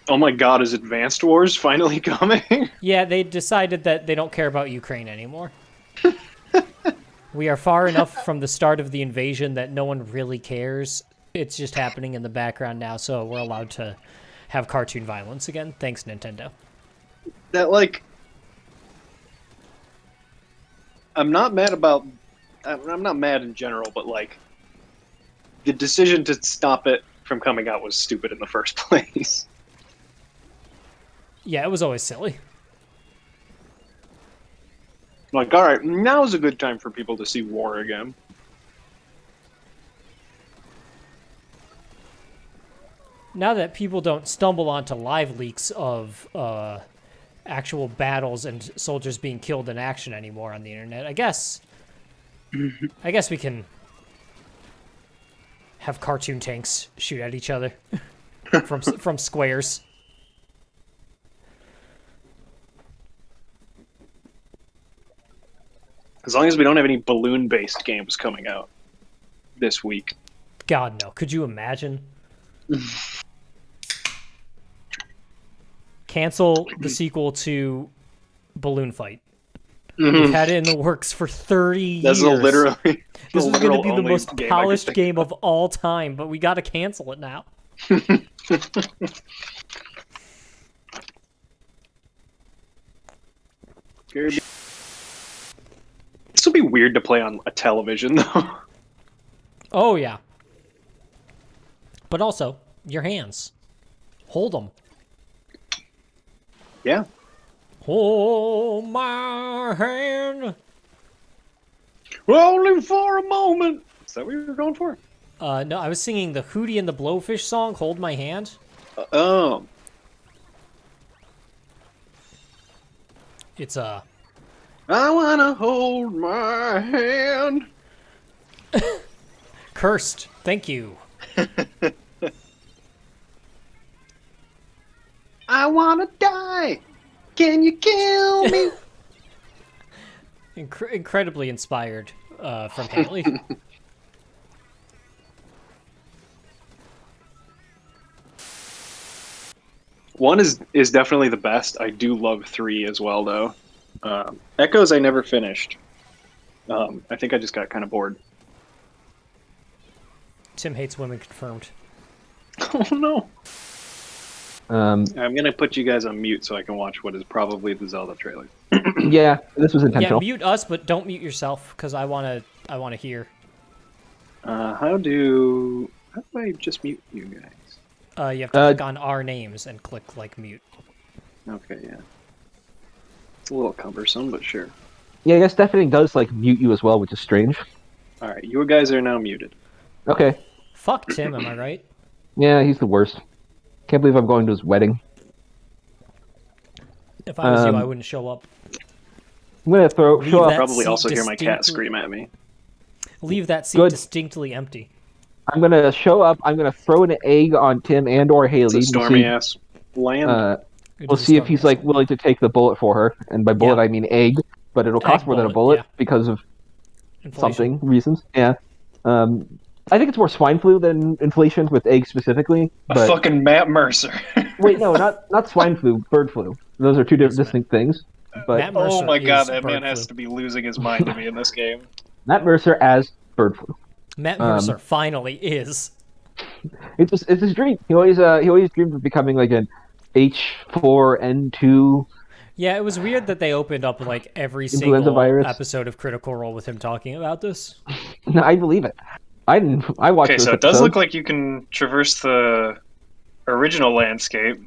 Oh my god, is Advanced Wars finally coming? Yeah, they decided that they don't care about Ukraine anymore. We are far enough from the start of the invasion that no one really cares. It's just happening in the background now, so we're allowed to have cartoon violence again. Thanks, Nintendo. That, like, I'm not mad about. I'm not mad in general, but, like, the decision to stop it from coming out was stupid in the first place. Yeah, it was always silly. Like, alright, now's a good time for people to see war again. Now that people don't stumble onto live leaks of actual battles and soldiers being killed in action anymore on the internet, I guess we can have cartoon tanks shoot at each other from squares. As long as we don't have any balloon-based games coming out this week. God no. Could you imagine? Cancel the sequel to Balloon Fight. We've had it in the works for 30 That's years. literally This was going to be the only most game polished game of all time, but we got to cancel it now. This would be weird to play on a television, though. Oh, yeah. But also, your hands. Hold them. Yeah. Hold my hand. Only for a moment. Is that what you were going for? No, I was singing the Hootie and the Blowfish song, Hold My Hand. Oh. It's, I wanna hold my hand. cursed. Thank you. I wanna die. Can you kill me? Incredibly inspired from Haley. One is definitely the best. I do love 3 as well, though. Echoes I never finished. I think I just got kind of bored. Tim hates women confirmed. Oh no. Um, I'm gonna put you guys on mute so I can watch what is probably the Zelda trailer. yeah, this was Yeah, intentional. mute us, but don't mute yourself because I wanna hear. How do I just mute you guys? You have to click on our names and click like mute. Okay, yeah. It's a little cumbersome, but sure. Yeah, I guess deafening does like mute you as well, which is strange. All right, you guys are now muted. Okay. Fuck Tim, am I right? Yeah, he's the worst. Can't believe I'm going to his wedding. If I was you, I wouldn't show up. I'm gonna show Leave up. that Probably seat also hear my cat distinctly- scream at me. Leave that seat Good. distinctly empty. I'm gonna show up. I'm gonna throw an egg on Tim and or It's Haley. a stormy ass land. It We'll is a see if stormy he's ass like land. willing to take the bullet for her, and by bullet Yeah. I mean egg. But it'll cost Egg more than a bullet, bullet yeah. because of Inflation. something reasons. Yeah. I think it's more swine flu than inflation with eggs specifically. A But fucking Matt Mercer. wait, no, not swine flu, bird flu. Those are two distinct things. But Matt Mercer Oh my god, is that man bird has flu. to be losing his mind to be in this game. Matt Mercer as bird flu. Matt Mercer finally is. It's his dream. He always dreamed of becoming like an H4N2. Yeah, it was weird that they opened up like every Influenza single virus. episode of Critical Role with him talking about this. No, I believe it. I watched Okay, this so it does episode. look like you can traverse the original landscape.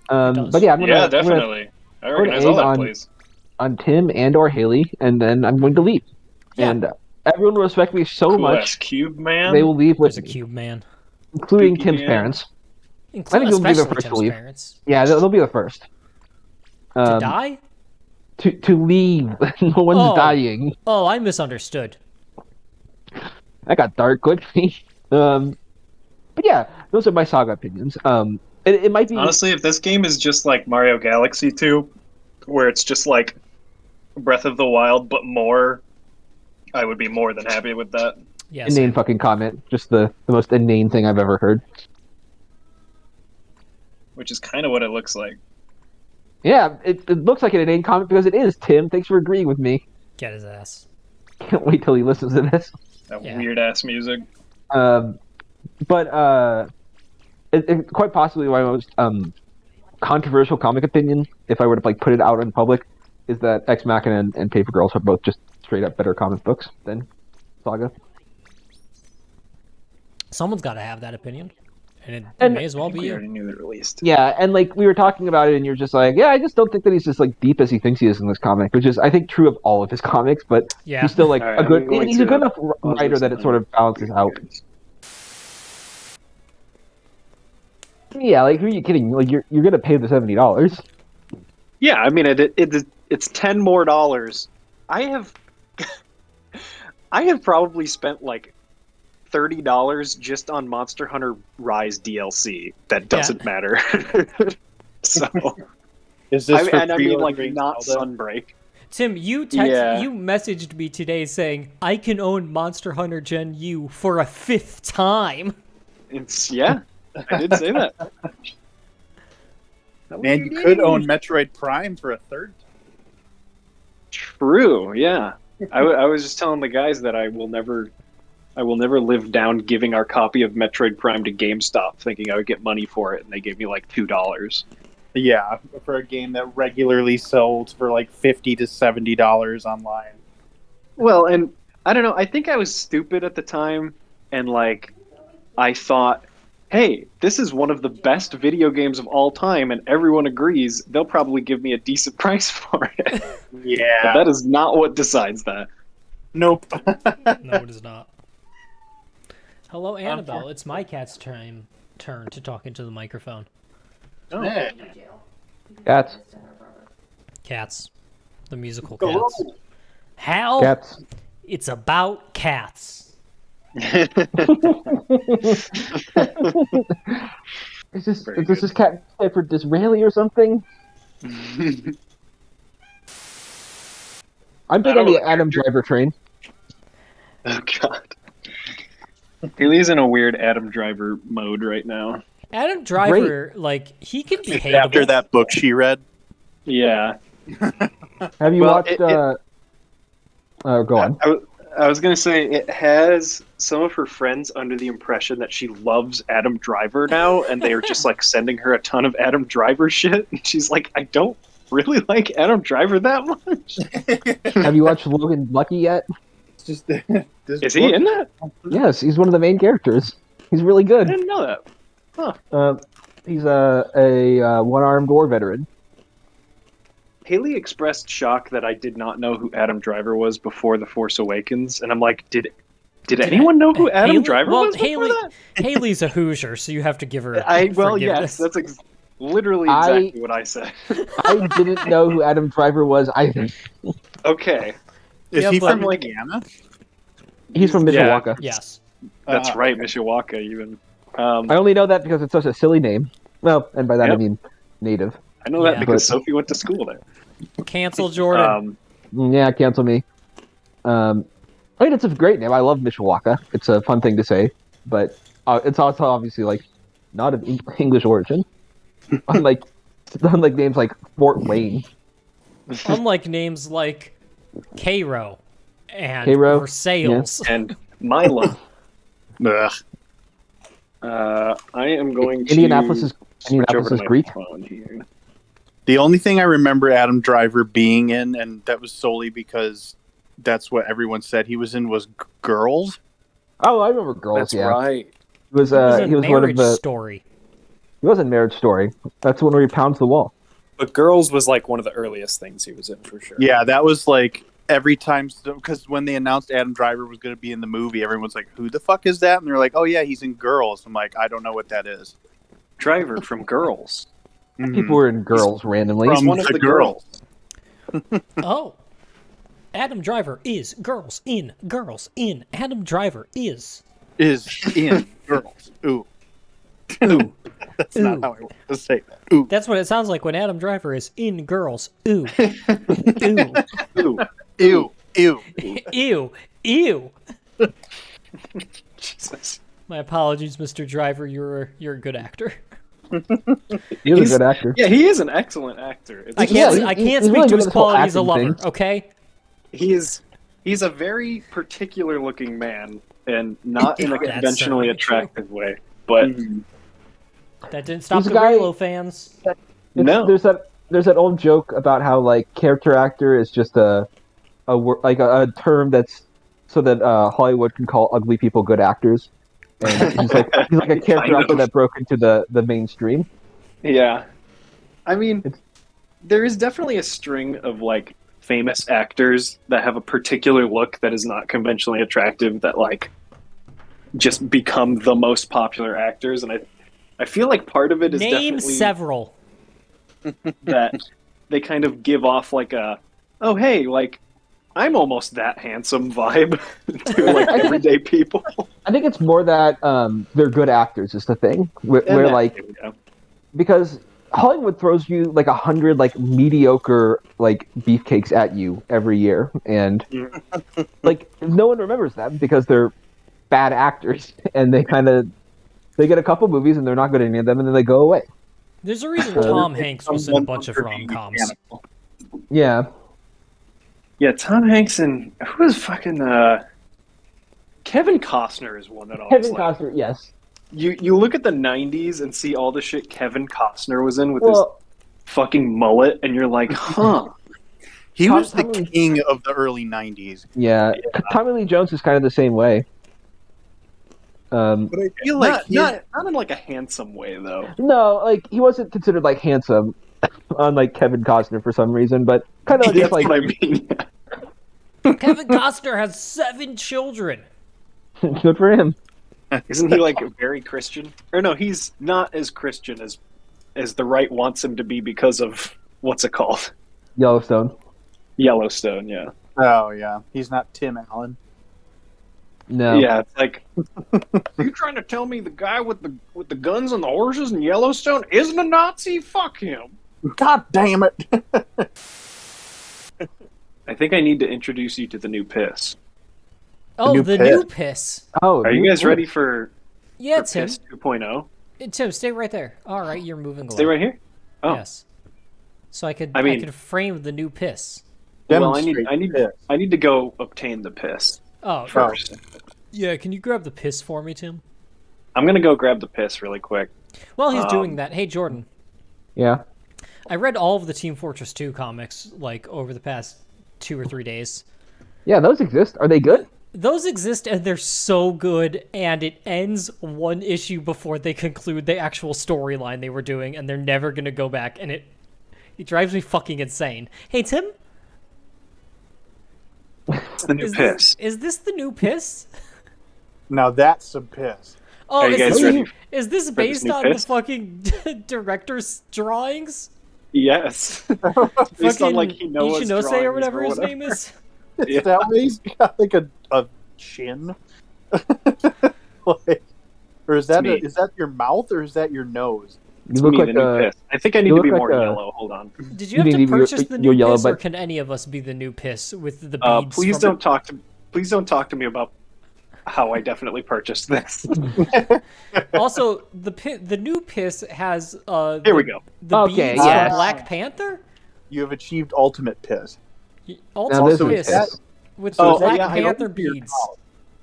does. But yeah, I'm Yeah, gonna definitely. I an recognize all egg that place. on Tim and or Haley, and then I'm going to leave. Yeah. And everyone will respect me so Cool ass much cube man. they will leave with There's a me, cube man. including Spooky Tim's man. parents. I think they'll be the Especially first to Tim's leave. parents. Yeah, they'll be the first. To die? To leave. No one's Oh. dying. Oh, I misunderstood. That got dark quickly. But yeah, those are my saga opinions. It might be Honestly, if this game is just like Mario Galaxy 2, where it's just like Breath of the Wild but more, I would be more than happy with that. Yeah, inane same. fucking comment. Just the most inane thing I've ever heard. which is kind of what it looks like. Yeah, it looks like an inane comic because it is. Tim, thanks for agreeing with me. Get his ass. Can't wait till he listens to this. That Yeah. weird ass music. But quite possibly my most controversial comic opinion, if I were to like put it out in public, is that Ex Machina and Paper Girls are both just straight up better comic books than Saga. Someone's got to have that opinion, and it And- may as well be We you. already knew they released. Yeah, and like we were talking about it, and you're just like, yeah, I just don't think that he's just like deep as he thinks he is in this comic, which is I think true of all of his comics, but Yeah. he's still like All right, a good. I'm going He's a to good enough pause writer this that it and sort of balances out. Yeah, like who are you kidding? Like you're gonna pay the $70. Yeah, I mean it's $10 more. I have I have probably spent like $30 just on Monster Hunter Rise DLC. That doesn't matter. So Is this for and I mean like pre-ordering not Zelda? Sunbreak. Tim, you Yeah. you messaged me today saying I can own Monster Hunter Gen U for a 5th time. Yeah, I did say that. Man, you could own Metroid Prime for a third. True. Yeah, I was just telling the guys that I will never live down giving our copy of Metroid Prime to GameStop, thinking I would get money for it, and they gave me like $2. Yeah, for a game that regularly sells for like $50 to $70 online. Well, and I don't know. I think I was stupid at the time, and like I thought, hey, this is one of the best video games of all time, and everyone agrees. They'll probably give me a decent price for it. But Yeah. that is not what decides that. Nope. No, it is not. Hello, Annabelle. It's my cat's turn to talk into the microphone. Yeah. Cats, Cats. The musical Cats. Hello. Hal, cats. it's about cats. Is Very this cat for Disraeli or something? I'm big I on don't the know. Adam Driver train. Oh God. Haley's in a weird Adam Driver mode right now. Adam Driver, like, he can be hateable. After that book she read. Yeah. Have you Well, watched? Go on. I was gonna say it has some of her friends under the impression that she loves Adam Driver now, and they are just like sending her a ton of Adam Driver shit. And she's like, I don't really like Adam Driver that much. Have you watched Logan Lucky yet? It's just this Is he in that? Yes, he's one of the main characters. He's really I good. didn't know that. He's a one-armed war veteran. Haley expressed shock that I did not know who Adam Driver was before The Force Awakens, and I'm like, did anyone know who Adam Haley- Driver well, was before Haley, that? Haley's a Hoosier, so you have to give her Yes, forgiveness. that's literally exactly what I said. I didn't know who Adam Driver was either. Okay, Is Yeah, he but- from Indiana? He's from Yeah. Mishawaka. Yes. that's right, Mishawaka even. I only know that because it's such a silly name. Well, and by that I Yep. mean native. I know that Yeah. because But- Sophie went to school there. Cancel Jordan. Yeah, cancel me. I mean, it's a great name. I love Mishawaka. It's a fun thing to say, but it's also obviously like not of English origin. unlike names like Fort Wayne. Unlike names like Cairo and Cairo, Versailles. And Milo. Ugh. I am going to Indianapolis is switch over to is my Greek. phone here. The only thing I remember Adam Driver being in, and that was solely because that's what everyone said he was in, was Girls. Oh, I remember Girls. That's yeah, right. he was. It was a He was one of marriage the. story. He was in Marriage Story. That's the one where he pounds the wall. But Girls was like one of the earliest things he was in for sure. Yeah, that was like every time, because when they announced Adam Driver was going to be in the movie, everyone's like, who the fuck is that? And they're like, oh yeah, he's in Girls. I'm like, I don't know what that is. Driver from Girls. People were in Girls randomly. From one of the the girls. Oh. Adam Driver is Girls in. Adam Driver is. Is in Girls. Ooh. Ooh. That's Ooh. not how I want to say that. Ooh. That's what it sounds like when Adam Driver is in Girls. Ooh. Ooh. Ooh. Ew. Ew. Ew. Ew. Jesus. My apologies, Mr. Driver. You're a good actor. He was a good actor. Yeah, he is an excellent actor. It's I just can't. Yeah, I he's can't really speak to good his at this whole quality as a acting lover. thing. Okay. he's a very particular looking man, and not in a That's conventionally certainly true. attractive way. But That didn't stop He's the a guy- Halo fans. no, There's that old joke about how like character actor is just a term that's so that Hollywood can call ugly people good actors, and he's like a character Kind actor of. that broke into the mainstream. yeah. I mean, It's- there is definitely a string of like famous actors that have a particular look that is not conventionally attractive that like just become the most popular actors, and I feel like part of it is Name definitely several. that they kind of give off like a, oh hey, like I'm almost that handsome vibe to like everyday people. I think it's more that they're good actors is the thing where And that- like because Hollywood throws you like 100 like mediocre like beefcakes at you every year, and like no one remembers them because they're bad actors, and they get a couple movies and they're not good at any of them, and then they go away. There's a reason Tom Hanks was in a bunch of rom-coms. Yeah, yeah, Tom Hanks and who was fucking Kevin Costner is one that always Kevin like, Costner, yes. you look at the 90s and see all the shit Kevin Costner was in with Well, his fucking mullet, and you're like, huh. He Tom- was the Tom- king of the early '90s. yeah. Tommy Lee Jones is kind of the same way. But I feel like Not in like a handsome way though. No, like he wasn't considered like handsome, unlike Kevin Costner for some reason, but kind of like, That's just like what I mean. Kevin Costner has 7 children. good for him. Isn't he like very Christian? Or no, he's not as Christian as the right wants him to be because of what's it called? Yellowstone. Yellowstone, yeah. oh yeah, he's not Tim Allen. No. Yeah, it's like you trying to tell me the guy with the guns and the horses in Yellowstone isn't a Nazi? Fuck him. God damn it! I think I need to introduce you to the new piss. Oh, new the piss. new piss. Oh, Are you guys ready for Yeah, for Tim. piss 2.0? Tim, stay right there. All right, you're moving away. Stay right here. Oh, Yes. So I I mean- could frame the new piss. well, Demonstrate I need to go obtain the piss Oh, first. yeah. Can you grab the piss for me, Tim? I'm gonna go grab the piss really quick. While he's doing that, hey Jordan, Yeah. I read all of the Team Fortress 2 comics like over the past 2 or 3 days. Yeah, those exist. Are they good? Those exist and they're so good, and it ends one issue before they conclude the actual storyline they were doing, and they're never gonna go back, and it drives me fucking insane. Hey Tim, It's the new piss. is this the new piss? Now that's some piss. Oh, Are you guys ready is this this based new on piss? the fucking director's drawings? Yes. Based on like Hinoa's Ishinose drawings or whatever his name is. Yeah. Is that way he's got like a chin? Like, or is that me. is that your mouth or is that your nose? You look Me, like the new piss. I think I need you to be look more like a- yellow. Hold on. Did you have You to mean you're- purchase the you're new yellow, piss, or but- can any of us be the new piss with the beads? Please from don't talk to. Please don't talk to me about how I definitely purchased this. Also, the new piss has Here we go. the Okay, beads yes. from Black Panther. You have achieved ultimate piss. Now Also this piss is piss. with Oh, Black yeah, I don't Panther your beads. mouth.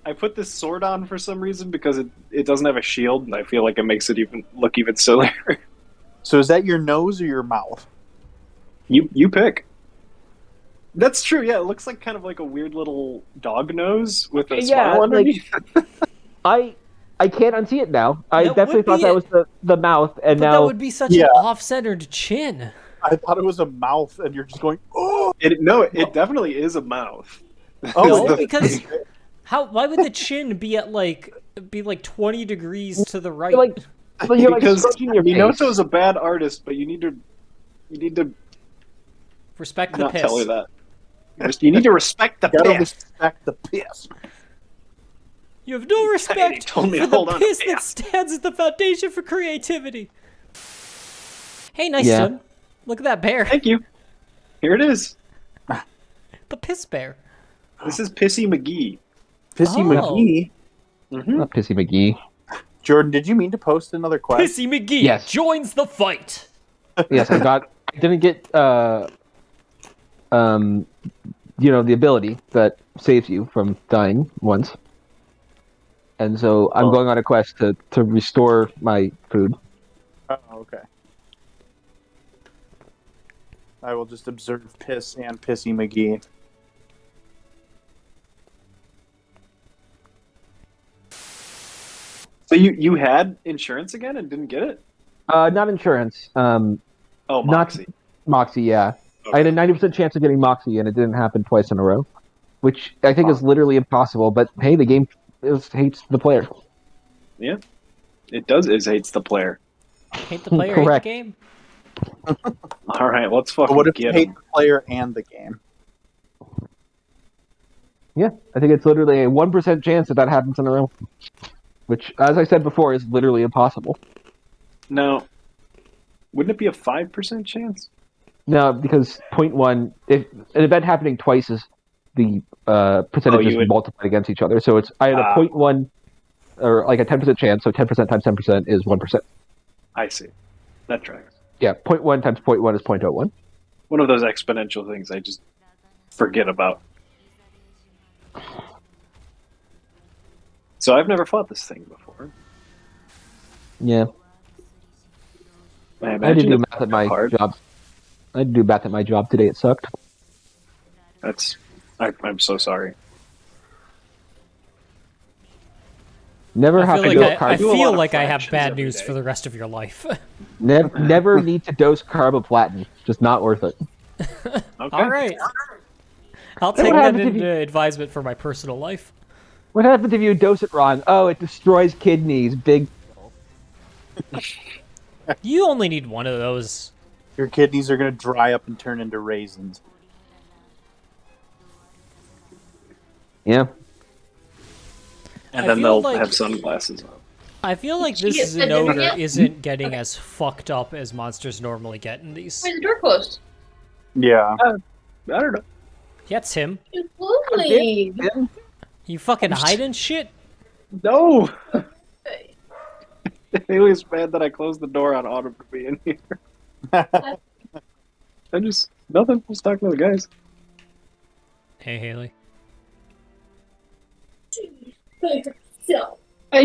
I put this sword on for some reason because it doesn't have a shield, and I feel like it makes it look even sillier. So is that your nose or your mouth? You pick. That's true. Yeah, it looks like kind of like a weird little dog nose with a Yeah, smile like- underneath. I can't unsee it now. I That definitely would thought be that it. was the mouth, and But now that would be such Yeah. an off-centered chin. I thought it was a mouth, and you're just going, oh. It definitely is a mouth. Oh, No, the- because why would the chin be at like 20 degrees to the right? you're like, but you're like because scratching your face. Minato's a bad artist, but you need to Respect the not piss. tell her that. You need to respect the Gotta piss. respect the piss. You have no He respect told me for to the hold on to piss that piss. stands as the foundation for creativity. Hey, nice Yeah. Tim. Look at that bear. Thank you. Here it is. The piss bear. This is Pissy McGee. Pissy Oh. McGee. Mm-hmm. Not Pissy McGee. Jordan, did you mean to post another quest? Pissy McGee Yes. joins the fight. Yes, I didn't get the ability that saves you from dying once. And so I'm going on a quest to restore my food. Oh, okay. I will just observe Piss and Pissy McGee. So you had insurance again and didn't get it? Not insurance. Oh, Moxie. Not Moxie, yeah. Okay. I had a 90% chance of getting Moxie, and it didn't happen twice in a row, which I think is literally impossible. But hey, the game hates the player. Yeah, it does. It hates the player. Hate the player, hate the Correct. game. All right, let's But fucking what if get you hate him. the player and the game? Yeah, I think it's literally a 1% chance that happens in a row, which, as I said before, is literally impossible. No, wouldn't it be a 5% chance? No, because 0.1, if an event happening twice is the percentages you would- multiplied against each other. So it's I had a 0.1 or like a 10% chance. So 10% times 10% is 1%. I see. That tracks. Yeah, 0.1 times 0.1 is 0.01. One of those exponential things I just forget about. So I've never fought this thing before. Yeah, I I had to imagine do it's math at my hard. job. I had to do math at my job today. It sucked. I'm so sorry. Never I have feel to like dose I carb. do a lot feel of like I have fractions bad every news day. for the rest of your life. Never need to dose carboplatin. Just not worth it. Okay. All right. I'll Then take what that happens if into you- advisement for my personal life. What happens if you dose it wrong? Oh, it destroys kidneys. Big. You only need one of those. Your kidneys are going to dry up and turn into raisins. Yeah. And I then feel they'll like- have sunglasses on. I feel like Did you this get the dinner Zenogre yet? isn't getting as fucked up as monsters normally get in these. Why is the door closed? Yeah. I don't know. Yeah, it's him. You bully. You fucking hiding shit? No! He was mad that I closed the door on Autumn to be in here. I just, nothing. Just talking to the guys. Hey, Haley.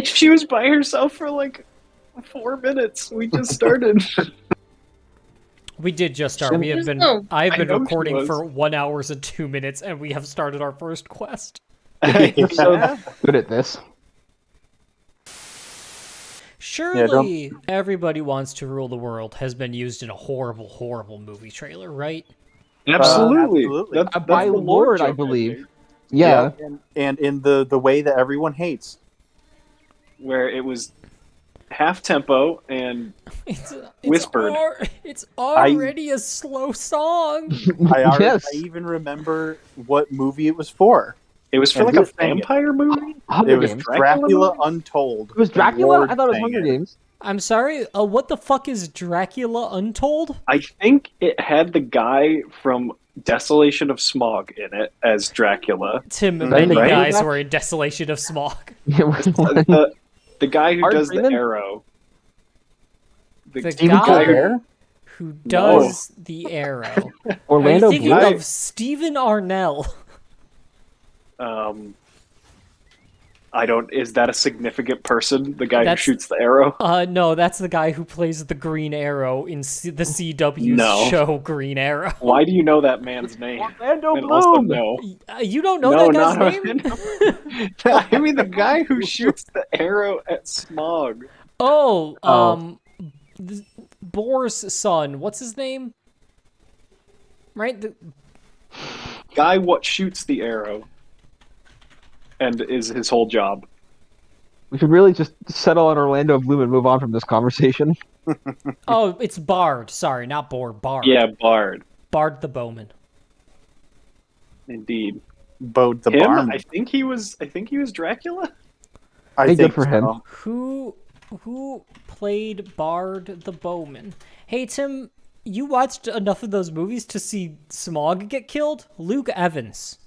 She was by herself for like 4 minutes. We just started. We did just start. We have Just been. no. I've I been know she recording was. for 1 hour and 2 minutes, and we have started our first quest. You're so good at this. Surely, everybody wants to rule the world has been used in a horrible, horrible movie trailer, right? Absolutely. absolutely. That's By the Lord, I joke, believe. think, Yeah. And in the way that everyone hates. where it was half tempo and It's Whispered. It's already a slow song. Yes. I even remember what movie it was for. it was for And like who a was saying it? vampire movie. Hunger It was Games. Dracula movie? Untold. It was and Dracula? Lord I thought it was sang Hunger Games. I'm sorry. What the fuck is Dracula Untold? I think it had the guy from Desolation of Smog in it as Dracula. Tim, Right? many Right? guys were in Desolation of Smog. The guy who Art does Freeman? the arrow. The Stephen guy Colbert? who does the arrow. Orlando Are you thinking Bloom? of Stephen Arnell? I don't. Is that a significant person? The guy That's- who shoots the arrow. No, that's the guy who plays the Green Arrow in the CW's No. show Green Arrow. Why do you know that man's name? Orlando And also, Bloom. no. You don't know No, that guy's not name? I mean the guy who shoots the arrow at Smog. Oh, Boar's son. What's his name? Right? Guy what shoots the arrow. And is his whole job. We should really just settle on Orlando Bloom and move on from this conversation. Oh, it's Bard. Sorry, not Boar. Bard. Yeah, Bard. Bard the Bowman. Indeed. Bode the Him, Barman. I think he was Dracula. I Hey, think good for him. so. Who played Bard the Bowman? Hey, Tim, you watched enough of those movies to see Smog get killed? Luke Evans.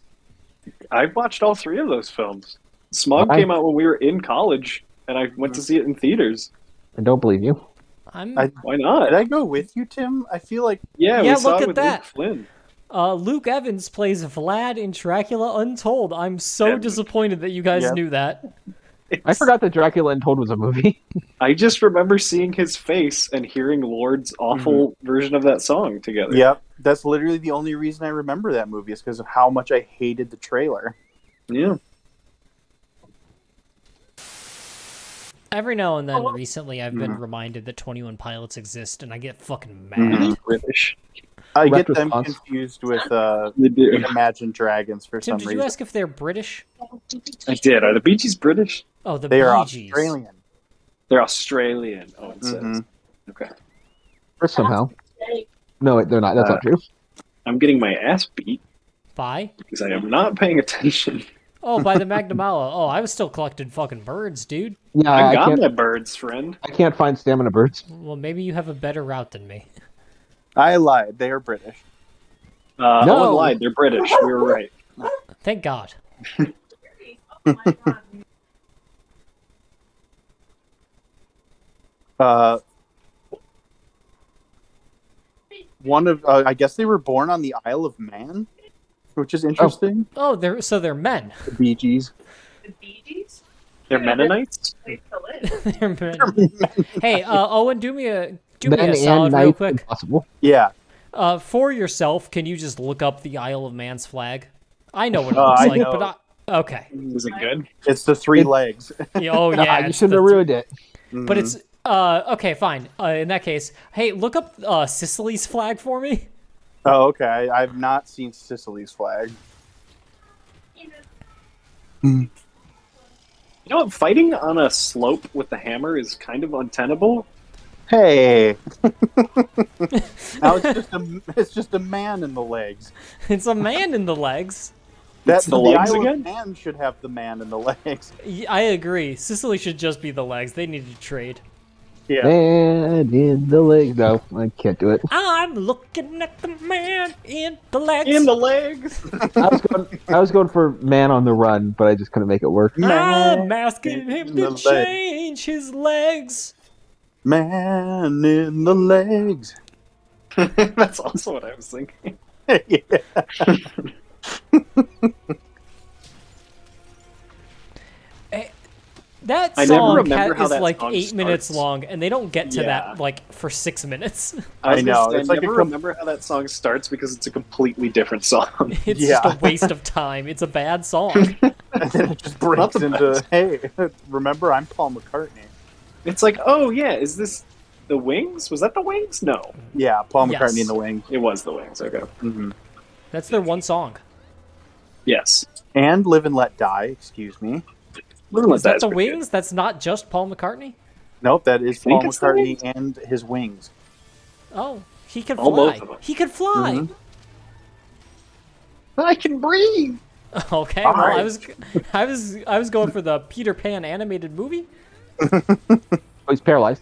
I watched all 3 of those films. Smog Why? came out when we were in college. and I went to see it in theaters. I don't believe you. Why not? Did I go with you, Tim? I feel like Yeah, Yeah, we saw look it at with that. Luke Flynn. Luke Evans plays Vlad in Dracula Untold. I'm so Yeah. disappointed that you guys Yeah. knew that. I forgot that Dracula Untold was a movie. I just remember seeing his face and hearing Lord's awful version of that song together. Yep, that's literally the only reason I remember that movie is because of how much I hated the trailer. Yeah. Every now and then, recently, I've been reminded that 21 Pilots exist, and I get fucking mad. British. I Correct get them response. confused with They do. Imagine Dragons for Tim, some did reason. you ask if they're British? I did. Are the Bee Gees British? Oh, the They are Bee Gees. Australian. They're Australian. Oh, it says. Mhm. Okay. Or somehow. No, wait, they're not. That's not true. I'm getting my ass beat By? because I am not paying attention. Oh, by the Magnamala. Oh, I was still collecting fucking birds, dude. Yeah, I I got can't. my birds, friend. I can't find stamina birds. Well, maybe you have a better route than me. I lied. They are British. No. Owen lied. They're British. We were right. Thank God. One of I guess they were born on the Isle of Man, which is interesting. Oh, they're men. The Bee Gees. The Bee Gees? They're Mennonites. Wait till it. They're men. Hey, Owen, do me a Men solid and real Knights quick. Impossible. Yeah. For yourself, can you just look up the Isle of Man's flag? I know what it Oh, looks I like, know. but okay. Is it good? It's the three It- legs. Yeah, oh Nah, yeah, you it's shouldn't the have ruined it. but it's okay, fine. In that case, hey, look up Sicily's flag for me. Oh, okay. I've not seen Sicily's flag. You know what? Fighting on a slope with the hammer is kind of untenable. Hey. Now it's just a man in the legs. It's a man in the legs. That's the legs Isle of again? Man should have the man in the legs. I agree. Sicily should just be the legs. They need to trade. Yeah. Man in the leg. No, I can't do it. I'm looking at the man in the legs. In the legs. I was going for man on the run, but I just couldn't make it work. I'm asking him in the to leg. change his legs. Man in the legs. That's also what I was thinking. Yeah. That I never song remember how is that like song 8 minutes starts. long, and they don't get to Yeah. that like for 6 minutes. I was I gonna know, say, it's I like a never remember how that song starts because it's a completely different song. It's Yeah. just a waste of time. It's a bad song. And then it just breaks the into, hey, remember, I'm Paul McCartney. It's like, oh yeah, is this the Wings? Was that the Wings? No, Yeah, Paul Yes. McCartney in the Wings. it was the Wings. Okay. Mm-hmm. That's their one song. Yes. And Live and Let Die, excuse me. Is that the Wings? That's not just Paul McCartney? Nope, that is think Paul it's the McCartney Wings? and his wings. Oh, he could Oh, fly. both of them. He could fly. Mhm. I can breathe. Okay, All well, right. I was going for the Peter Pan animated movie. Oh, he's paralyzed.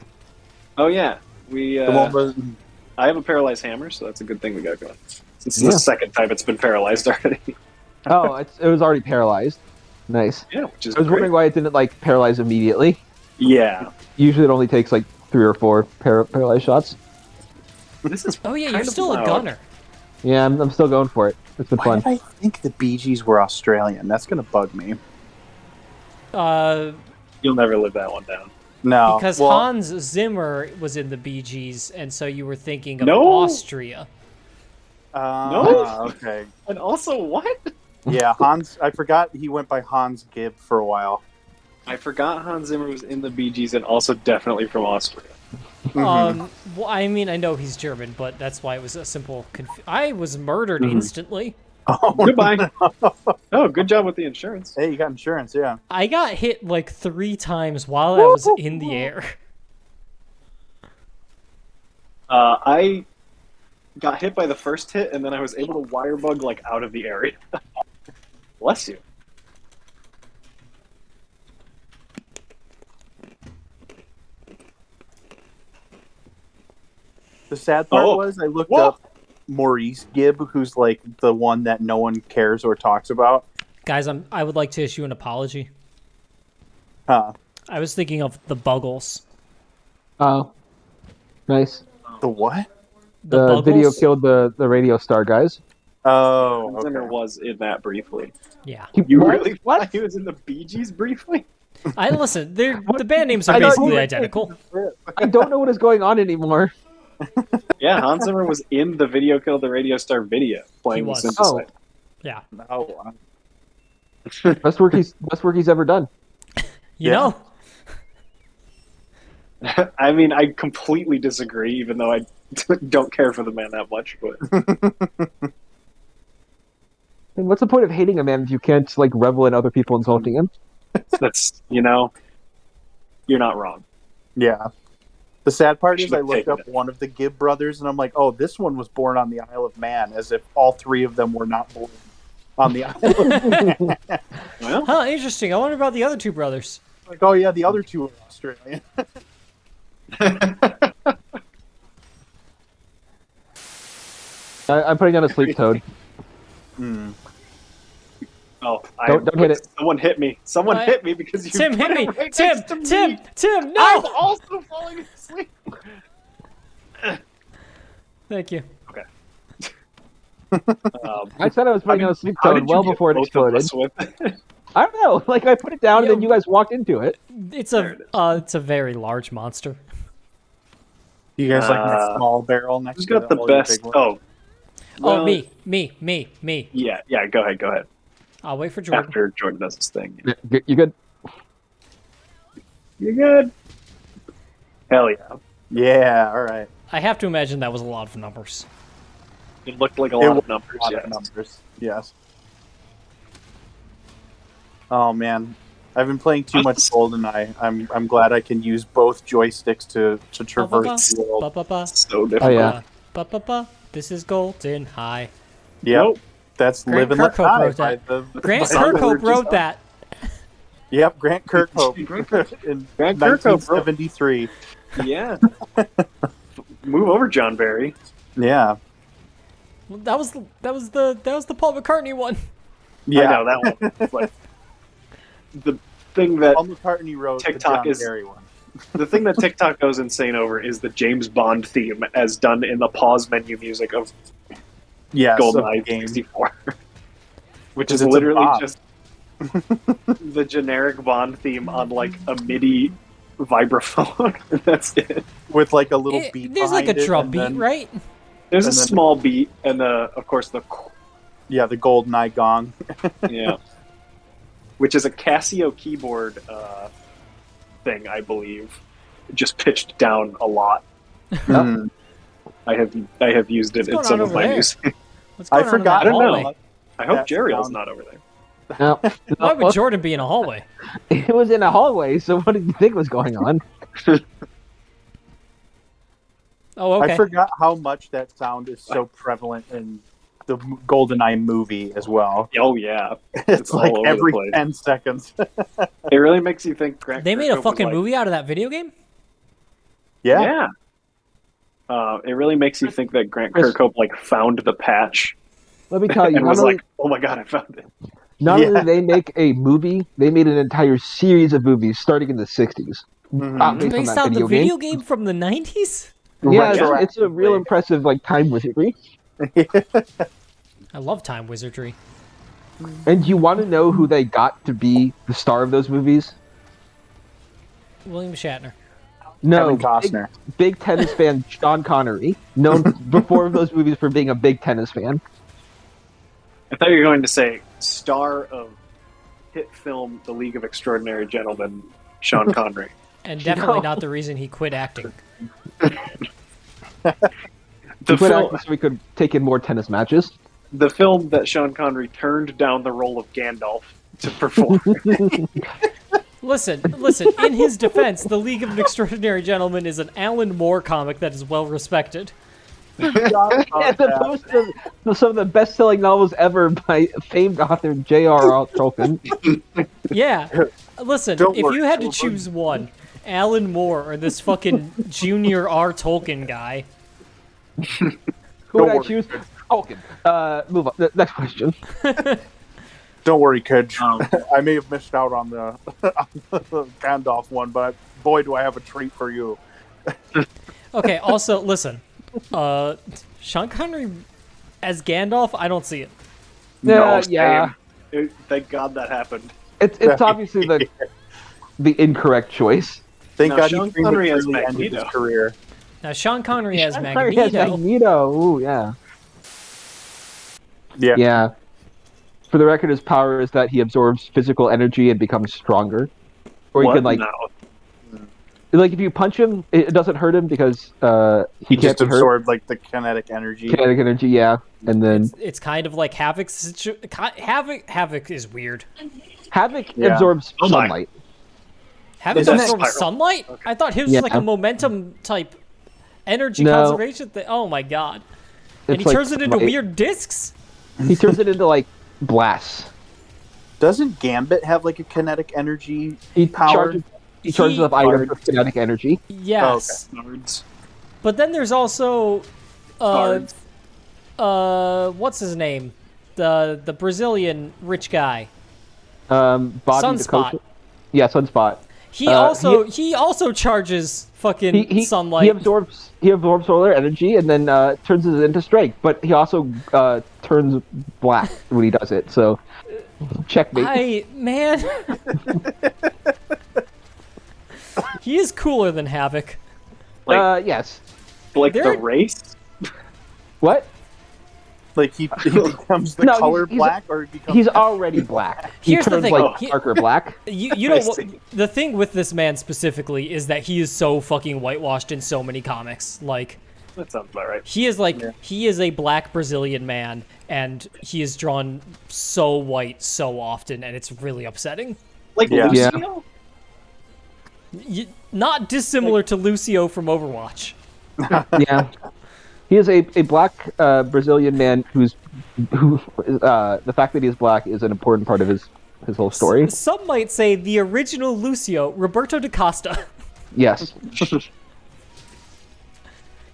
Oh yeah, we. The one with, I have a paralyzed hammer, so that's a good thing we got going. This is Yeah. the second time it's been paralyzed already. Oh, it was already paralyzed. Nice. Yeah, which is I was wondering why it didn't like paralyze immediately. Yeah, Usually, it only takes like 3 or 4 paralyzed shots. this is. Oh yeah, kind you're of still a loud. gunner. Yeah, I'm still going for it. It's been why fun. did I think the Bee Gees were Australian? That's going to bug me. You'll never live that one down. No. Because well, Hans Zimmer was in the Bee Gees, and so you were thinking of No. Austria. No. Okay. And also, what? Yeah, Hans. I forgot he went by Hans Gibb for a while. I forgot Hans Zimmer was in the Bee Gees and also definitely from Austria. Well, I mean, I know he's German, but that's why it was a simple. I was murdered instantly. Oh, Goodbye. Oh, good job with the insurance. Hey, you got insurance, yeah. I got hit like 3 times while I was in the air. I got hit by the first hit, and then I was able to wire bug like out of the area. Bless you. The sad part Oh. was I looked Whoa. up Maurice Gibb, who's like the one that no one cares or talks about. Guys, I would like to issue an apology. Huh. I was thinking of the Buggles. Oh, nice. The what? The The Buggles? video killed the radio star guys. Oh, Hans Zimmer okay. was in that briefly. Yeah. You What? really What? thought he was in the Bee Gees briefly? I listen. The band names are I thought basically you- identical. I don't know what is going on anymore. Yeah, Hans Zimmer was in the Video Killed the Radio Star video playing He was. the synthesizer. Yeah. Oh, Best work he's ever done. You Yeah. know. I mean, I completely disagree, even though I don't care for the man that much. But And what's the point of hating a man if you can't like revel in other people insulting him? that's you're not wrong. yeah. The sad part is Should've I looked taken up it. one of the Gibb brothers, and I'm like, oh, this one was born on the Isle of Man, as if all three of them were not born on the Isle of Man. Well, Huh, interesting. I wonder about the other two brothers. Like, oh yeah, the other two are Australian. I'm putting on a sleep toad. Hmm. oh, Don't hit it. Someone hit me. Someone I- hit me because you Tim put hit it me. right Tim, next to Tim, me. Tim, I'm no. also falling asleep. Thank you. I said I was putting on a sleep How toad did you well get before it both of exploded. us with- I don't know. Like I put it down, Yo. and then you guys walked into it. It's There it it's a very large monster. You guys like my Uh, small barrel next Who's to got the all your best? big ones? Oh, well, Oh, me. Yeah, Go ahead. I'll wait for Jordan. After Jordan does his thing. You good? You're good. Hell yeah! Yeah, all right. I have to imagine that was a lot of numbers. It looked like a It lot was of numbers. A lot Yeah. of numbers. Yes. Oh man, I've been playing too much GoldenEye. I'm glad I can use both joysticks to traverse the world. Ba-ba-ba. So difficult. Oh yeah. Ba-ba-ba. This is Golden High. Yep, Nope. that's Grant Live and Let Kirkhope Die wrote by that. the. Grant Song that we were Kirkhope just wrote on. that. Yep, Grant Kirkhope in Grant Kirkhope wrote- 1973. Yeah. Move over, John Barry. Yeah, That was the Paul McCartney one. yeah. I know that one. But the thing that Paul McCartney wrote TikTok the John is- Barry one. the thing that TikTok goes insane over is the James Bond theme as done in the pause menu music of Yes, of the GoldenEye game. 64, which Because is it's a literally bop. just the generic Bond theme on like a MIDI vibraphone. That's it. with like a little beat. There's like a behind it, drum and beat, then- right? There's a And then- small beat, and of course the Yeah, the GoldenEye gong. yeah, which is a Casio keyboard thing, I believe, just pitched down a lot. Mm. I have used it What's going in some on of over my there? music. What's I going on in forgot. that I don't know. hallway? I hope That's Jeriel's down. not over there. No. Why would Jordan be in a hallway? It was in a hallway, so what did you think was going on? Oh, okay. I forgot how much that sound is so prevalent in the GoldenEye movie as well. Oh yeah, It's all like over the every place. 10 seconds. It really makes you think. Grant They made a Kirkhope was fucking like- movie out of that video game? Yeah. Yeah. It really makes you think that Grant Chris- Kirkhope like found the patch Let me tell you, and not was only, like, "Oh my god, I found it." not Yeah. only did they make a movie, they made an entire series of movies starting in the 60s. Mhm. Based on Based that on the video game. video game from the 90s? Yeah, Right. it's a real impressive like time wizardry. I love time wizardry. And you want to know who they got to be the star of those movies? William Shatner. No, Kevin Costner. big tennis fan Sean Connery, known before those movies for being a big tennis fan. I thought you were going to say star of hit film The League of Extraordinary Gentlemen, Sean Connery. And definitely No. not the reason he quit acting. The We quit film, acting so we could take in more tennis matches. the film that Sean Connery turned down the role of Gandalf to perform. Listen, in his defense, The League of Extraordinary Gentlemen is an Alan Moore comic that is well respected. As opposed to some of the best-selling novels ever by famed author J.R.R. Tolkien. Yeah. Listen, Don't if worry, you had to children. choose one, Alan Moore or this fucking Junior R. Tolkien guy, Who would I worry. choose? Tolkien. Move on. Next question. Don't worry, kids. Um, I may have missed out on the, on the Gandalf one, but boy, do I have a treat for you. Okay, also, listen. Sean Connery as Gandalf, I don't see it. Yeah, same. yeah. Thank God that happened. It's obviously the incorrect choice. Thank Now, God Sean he Connery as prematurely ended his Magneto. career. Now, Sean Connery as Sean Connery has Magneto. Magneto. Ooh, yeah. Yeah. Yeah. For the record, his power is that he absorbs physical energy and becomes stronger. Or he What? can like if you punch him, it doesn't hurt him because he He can't just be hurt. absorbed like the kinetic energy. Kinetic energy, yeah. And then It's kind of like Havoc is weird. Havoc Yeah. absorbs Oh my. sunlight. Havoc Is that absorbs spiral? sunlight? I thought his was Yeah. like a momentum type energy No. conservation thing. Oh my god. And It's he like turns it into sunlight. weird discs? He turns it into like blasts. Doesn't Gambit have like a kinetic energy He power? charges up items with kinetic energy. Yes. Nerds. But then there's also Cards. what's his name? The Brazilian rich guy. Bobby Sunspot. Dakota. Yeah, Sunspot. He also charges fucking He sunlight. absorbs solar energy and then turns it into strength. But he also turns black when he does it. So checkmate. Man. He is cooler than Havoc. Yes. Like There- the race? What? Like he becomes the No, color he's- black, or he becomes He's already black. He Here's the turns thing, like he- darker black. You know I what? see. The thing with this man specifically is that he is so fucking whitewashed in so many comics. Like, That sounds about right. he is he is a black Brazilian man, and he is drawn so white so often, and it's really upsetting. Like Yeah. Lucio? Not dissimilar to Lucio from Overwatch. Yeah. He is a black Brazilian man who the fact that he is black is an important part of his whole story. Some might say the original Lucio, Roberto da Costa. Yes.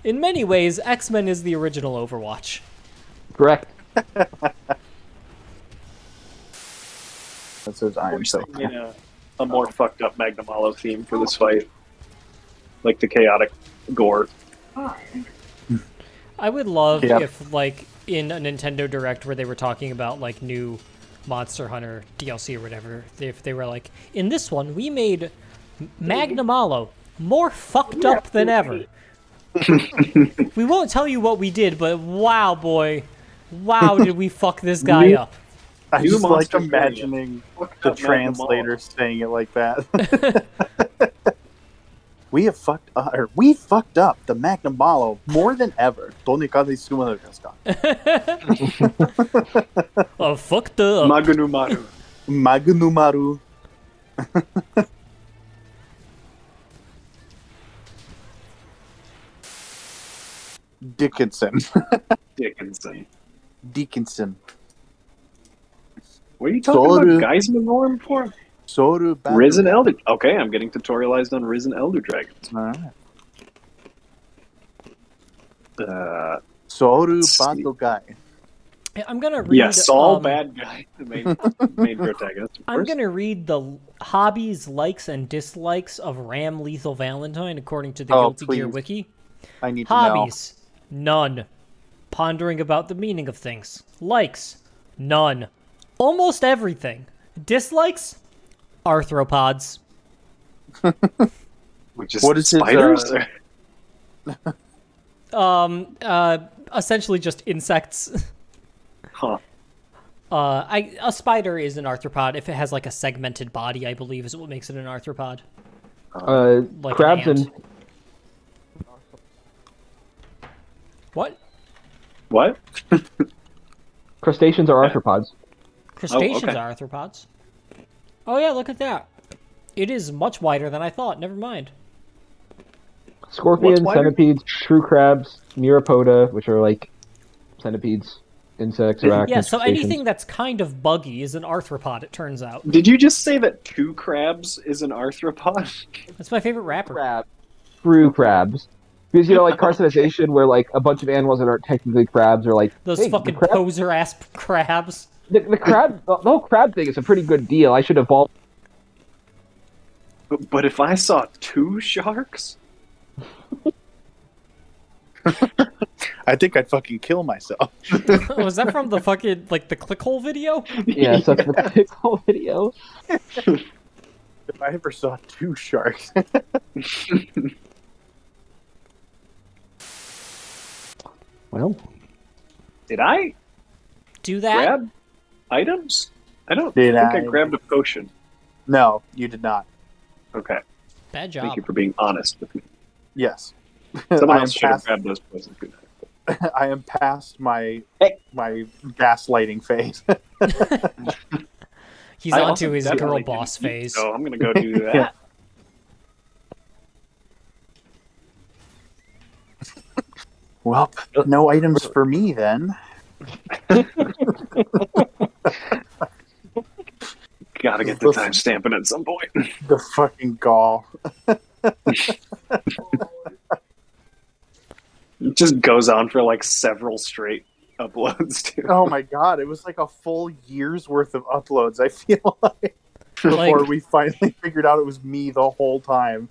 In many ways, X-Men is the original Overwatch. Correct. that says I am so. You know, a more fucked up Magnamalo theme for this fight. Like the chaotic gore. I would love Yeah. if, like, in a Nintendo Direct where they were talking about, like, new Monster Hunter DLC or whatever, if they were like, in this one, we made Magnamalo more fucked up than ever. We won't tell you what we did, but wow, boy. Wow, did we fuck this guy up. I New just like monster imagining Fucked the up Magnamalo. translator saying it like that. We fucked up the Magnamalo more than ever. Oh, fucked up. Magunumaru. Magunumaru. Dickinson. Dickinson. Dickinson. What are you talking Soru. about Geismagorn for? Soru Battle. Risen Elder. Okay, I'm getting tutorialized on Risen Elder Dragons. Alright. Let's Soru see. Battle Guy. I'm gonna read. Yeah, Saul, um, bad guy, the main protagonist. Of I'm course. gonna read the hobbies, likes, and dislikes of Ram Lethal Valentine according to the Oh, Guilty Gear please. Wiki. I need to Hobbies, none. Pondering about the meaning of things. Likes, none. Almost everything. Dislikes, arthropods. Which is What is his, spiders? Essentially just insects. Huh. A spider is an arthropod if it has like a segmented body, I believe, is what makes it an arthropod. Like Crabs an and ant. What? What? crustaceans are arthropods. Crustaceans okay. are arthropods. Oh yeah, look at that. It is much wider than I thought. Never mind. Scorpions, wider? centipedes, shrew crabs, neuropoda, which are like centipedes, insects, arachnids. Yeah, so crustaceans. anything that's kind of buggy is an arthropod, it turns out. Did you just say that two crabs is an arthropod? That's my favorite rapper. crab, shrew crabs. Because like carcinization, where like a bunch of animals that aren't technically crabs are like Those hey, fucking the crab- poser ass crabs. the crab, the whole crab thing is a pretty good deal. I should have bought. But if I saw 2 sharks, I think I'd fucking kill myself. Was that from the fucking like the clickhole video? Yeah, so the whole video. If I ever saw 2 sharks. Well, did I Do that? grab items? I don't Did think I I? grabbed a potion. No, you did not. Okay, Bad job. thank you for being honest with me. Yes. Someone I am else should have past, grabbed those potions. I am past my Hey. my gaslighting phase. He's I on also to his definitely girl boss didn't eat, phase. So I'm gonna go do that. Yeah. Well, no items for me then. Gotta get the timestamping at some point. The fucking gall. It just goes on for like several straight uploads too. Oh my god, it was like a full year's worth of uploads, I feel like. Before Like- we finally figured out it was me the whole time.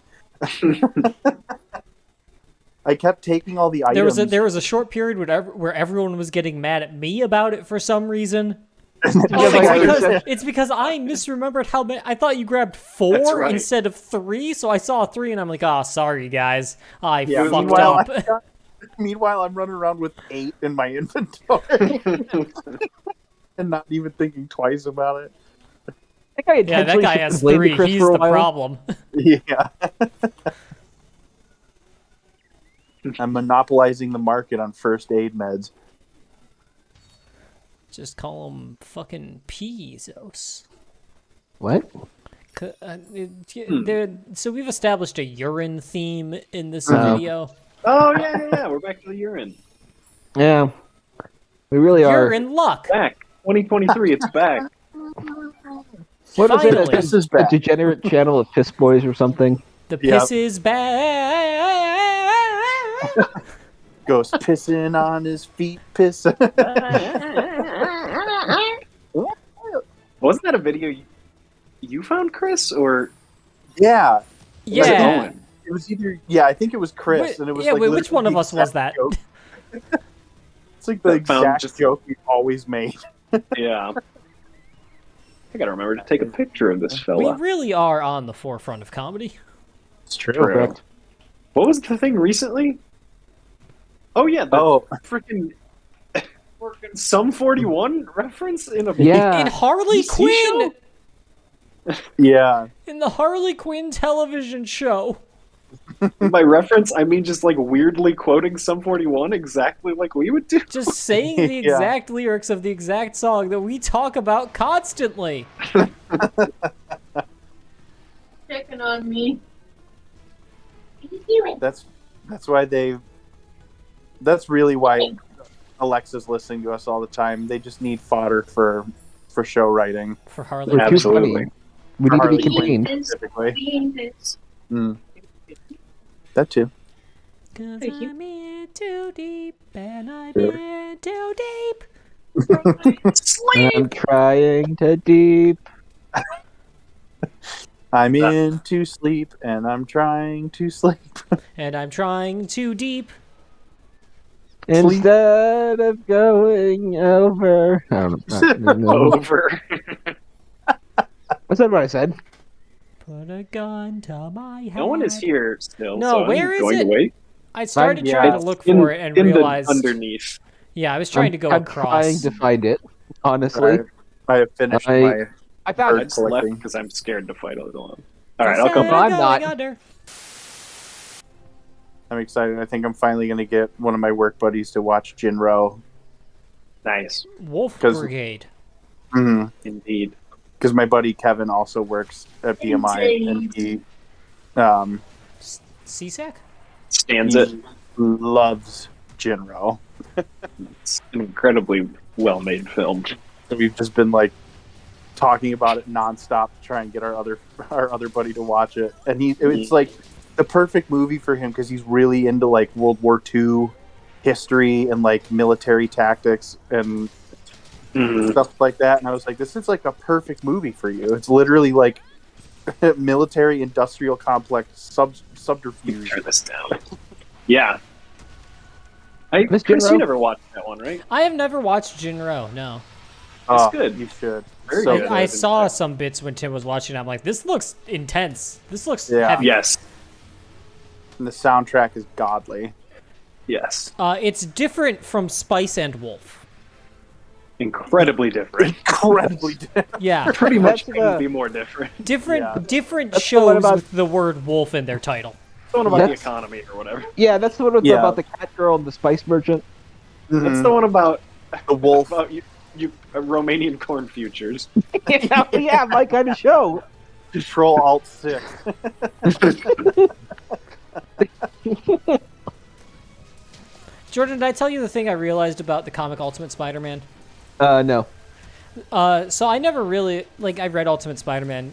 I kept taking all the items. There was a short period where everyone was getting mad at me about it for some reason. Yeah, Oh, like I it's because I misremembered how many. I thought you grabbed 4 That's right. instead of 3, so I saw 3 and I'm like, oh, sorry guys, I Yeah, fucked meanwhile, up. Meanwhile, I'm running around with 8 in my inventory and not even thinking twice about it. I think I Yeah, that intentionally guy has blamed 3. Chris He's for a the while. problem. Yeah. I'm monopolizing the market on first aid meds. Just call him fucking Pezos. What? So we've established a urine theme in this Oh. video. Oh yeah. We're back to the urine. Yeah, we really You're are. in luck. Back. 2023. It's back. What is it? Finally. This is A bad. degenerate channel of piss boys or something? The Yep. piss is bad. Goes pissing on his feet, piss. Wasn't that a video you found, Chris, or Yeah. was it Yeah. Owen? It was either, yeah, I think it was Chris. Wait, and it was yeah, like wait, which literally one of the us was exact that? joke. It's like the I found exact just- joke we've always made. Yeah. I gotta remember to take a picture of this We fella. really are on the forefront of comedy. It's true. Correct. What was the thing recently? Oh yeah, the Oh, freaking Sum 41 reference in a Yeah. In Harley PC Quinn! yeah. In the Harley Quinn television show. By reference, I mean just like weirdly quoting Sum 41 exactly like we would do. Just saying the Yeah. exact lyrics of the exact song that we talk about constantly. Checking on me. What are you doing? That's why that's really why Alexa's listening to us all the time. They just need fodder for show writing. For Harley We're Quinn. too funny. Absolutely. We need to be Harley Quinn. contained. This, Typically. being this. That too. 'Cause Thank you. I'm in too deep, and I'm in too deep. I'm trying to deep. I'm in to sleep and I'm trying to sleep. And I'm trying too deep. Instead of going over. I don't know. Over. That's not what I said. Put a gun to my head. No one is here still. No, so where I'm is going it? to wait. I started Yeah, trying to it's look In- for it and in the realized. underneath. Yeah, I was trying to go I'm across. trying to find it. Honestly, I have finished I- my. I found I it. just left collecting. because I'm scared to fight alone. All right, I'll come Instead back. of I'm not. going under. I'm excited. I think I'm finally going to get one of my work buddies to watch Jinro. Nice, Wolf 'Cause- Brigade. indeed. Because my buddy Kevin also works at BMI and he CSAC? Stands it. loves Jinro. It's an incredibly well-made film. So we've just been like talking about it nonstop to try and get our other buddy to watch it. And it's like the perfect movie for him because he's really into like World War II history and like military tactics, and Mhm. stuff like that. And I was like, this is like a perfect movie for you. It's literally like military industrial complex subterfuge. Turn this down. Yeah. Miss Chris, Jinro? you never watched that one, right? I have never watched Jinro. No, It's Oh, good. you should. Very So good. good. I saw some bits when Tim was watching. I'm like, this looks intense. This looks Yeah. heavy. Yes. And the soundtrack is godly. Yes. It's different from Spice and Wolf. Incredibly different. Incredibly Yeah, Pretty much That's, couldn't be more different. different Yeah. different That's the one shows about- with the word wolf in their title. It's the one about the That's- economy or whatever. Yeah, that's the one with Yeah. about the cat girl and the spice merchant. That's the one about The wolf. about you Romanian corn futures. Yeah, my kind of show. Control Alt 6. Jordan, did I tell you the thing I realized about the comic Ultimate Spider-Man? No. So I never really I read Ultimate Spider-Man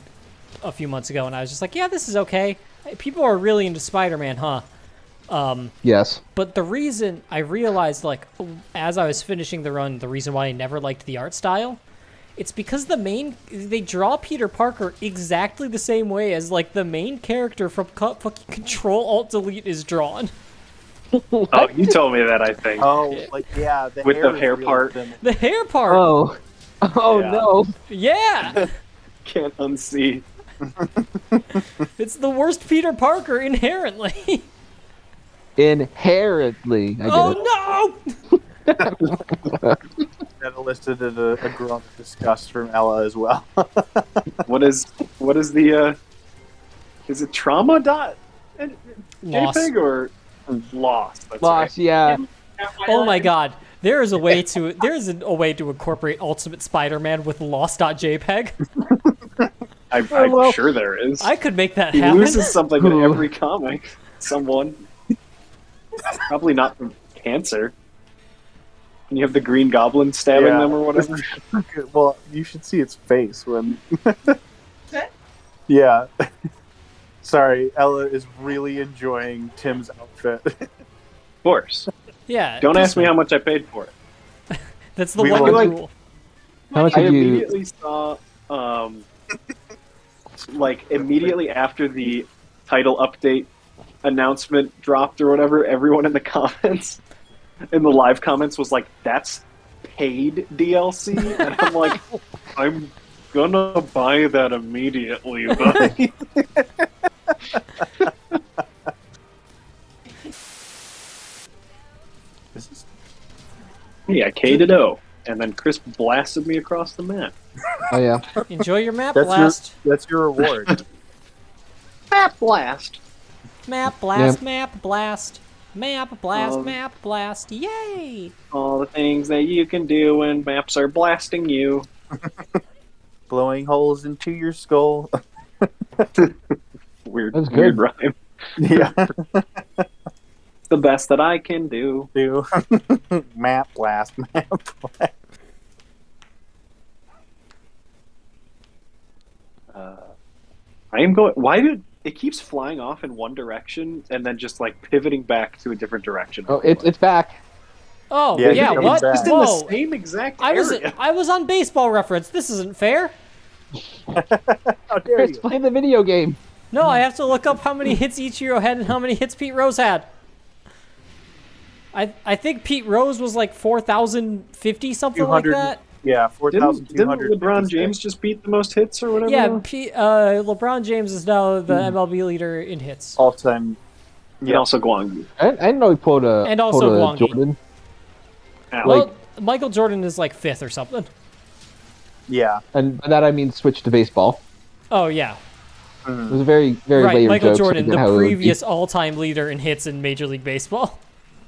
a few months ago, and I was just like, yeah, this is okay. People are really into Spider-Man, huh? Yes. But the reason I realized, as I was finishing the run, the reason why I never liked the art style, it's because they draw Peter Parker exactly the same way as the main character from fucking Control Alt Delete is drawn. Oh, you told me that, I think. Oh, yeah. The With the is hair really part. thin. The hair part, Oh. Oh Yeah. no. yeah, Can't unsee. it's the worst Peter Parker inherently. Inherently. I get it. Oh no! That elicited a grunt of disgust from Ella as well. What is the is it trauma dot Loss. JPEG or loss? That's Lost, yeah. Oh my god. There's a way to incorporate Ultimate Spider-Man with lost.jpg. I'm well- sure there is. I could make that He happen. loses something in every comic. Someone. Probably not from cancer. And you have the Green Goblin stabbing Yeah. them or whatever. Well, you should see its face when. Yeah. Sorry, Ella is really enjoying Tim's outfit. Of course. Yeah. Don't just- ask me how much I paid for it. That's the We one will- rule. How much I did you? immediately saw, immediately after the title update announcement dropped or whatever, everyone in the comments, in the live comments, was like, "That's paid DLC," and I'm like, "I'm gonna buy that immediately." But This is yeah, K to O, and then Chris blasted me across the map. Oh yeah. Enjoy your map That's blast. that's your reward. Map blast. Map blast, Yeah. map blast. Map blast, Um, map blast. Yay! All the things that you can do when maps are blasting you. Blowing holes into your skull. Weird, That was weird good. rhyme. Yeah. The best that I can do. Do map blast, map blast. I am going. Why did it keeps flying off in one direction and then just pivoting back to a different direction? Oh, it's back. Oh, Yeah, yeah, you're what? coming back. just in the Whoa. same exact I area. was on baseball reference. This isn't fair. How dare Chris, you? play the video game. No, I have to look up how many hits Ichiro had and how many hits Pete Rose had. I think Pete Rose was 4,050, something like 200. that. Yeah, Didn't 4,200. LeBron James just beat the most hits or whatever? Yeah, LeBron James is now the Hmm. MLB leader in hits. all time. And also Guangyu. I didn't know he pulled a And also Guangyi. Jordan. Well, Michael Jordan is fifth or something. Yeah. And by that I mean switch to baseball. Oh yeah, It was a very, very right. layered Michael joke, so I Jordan, get the how it would be. previous all-time leader in hits in Major League Baseball.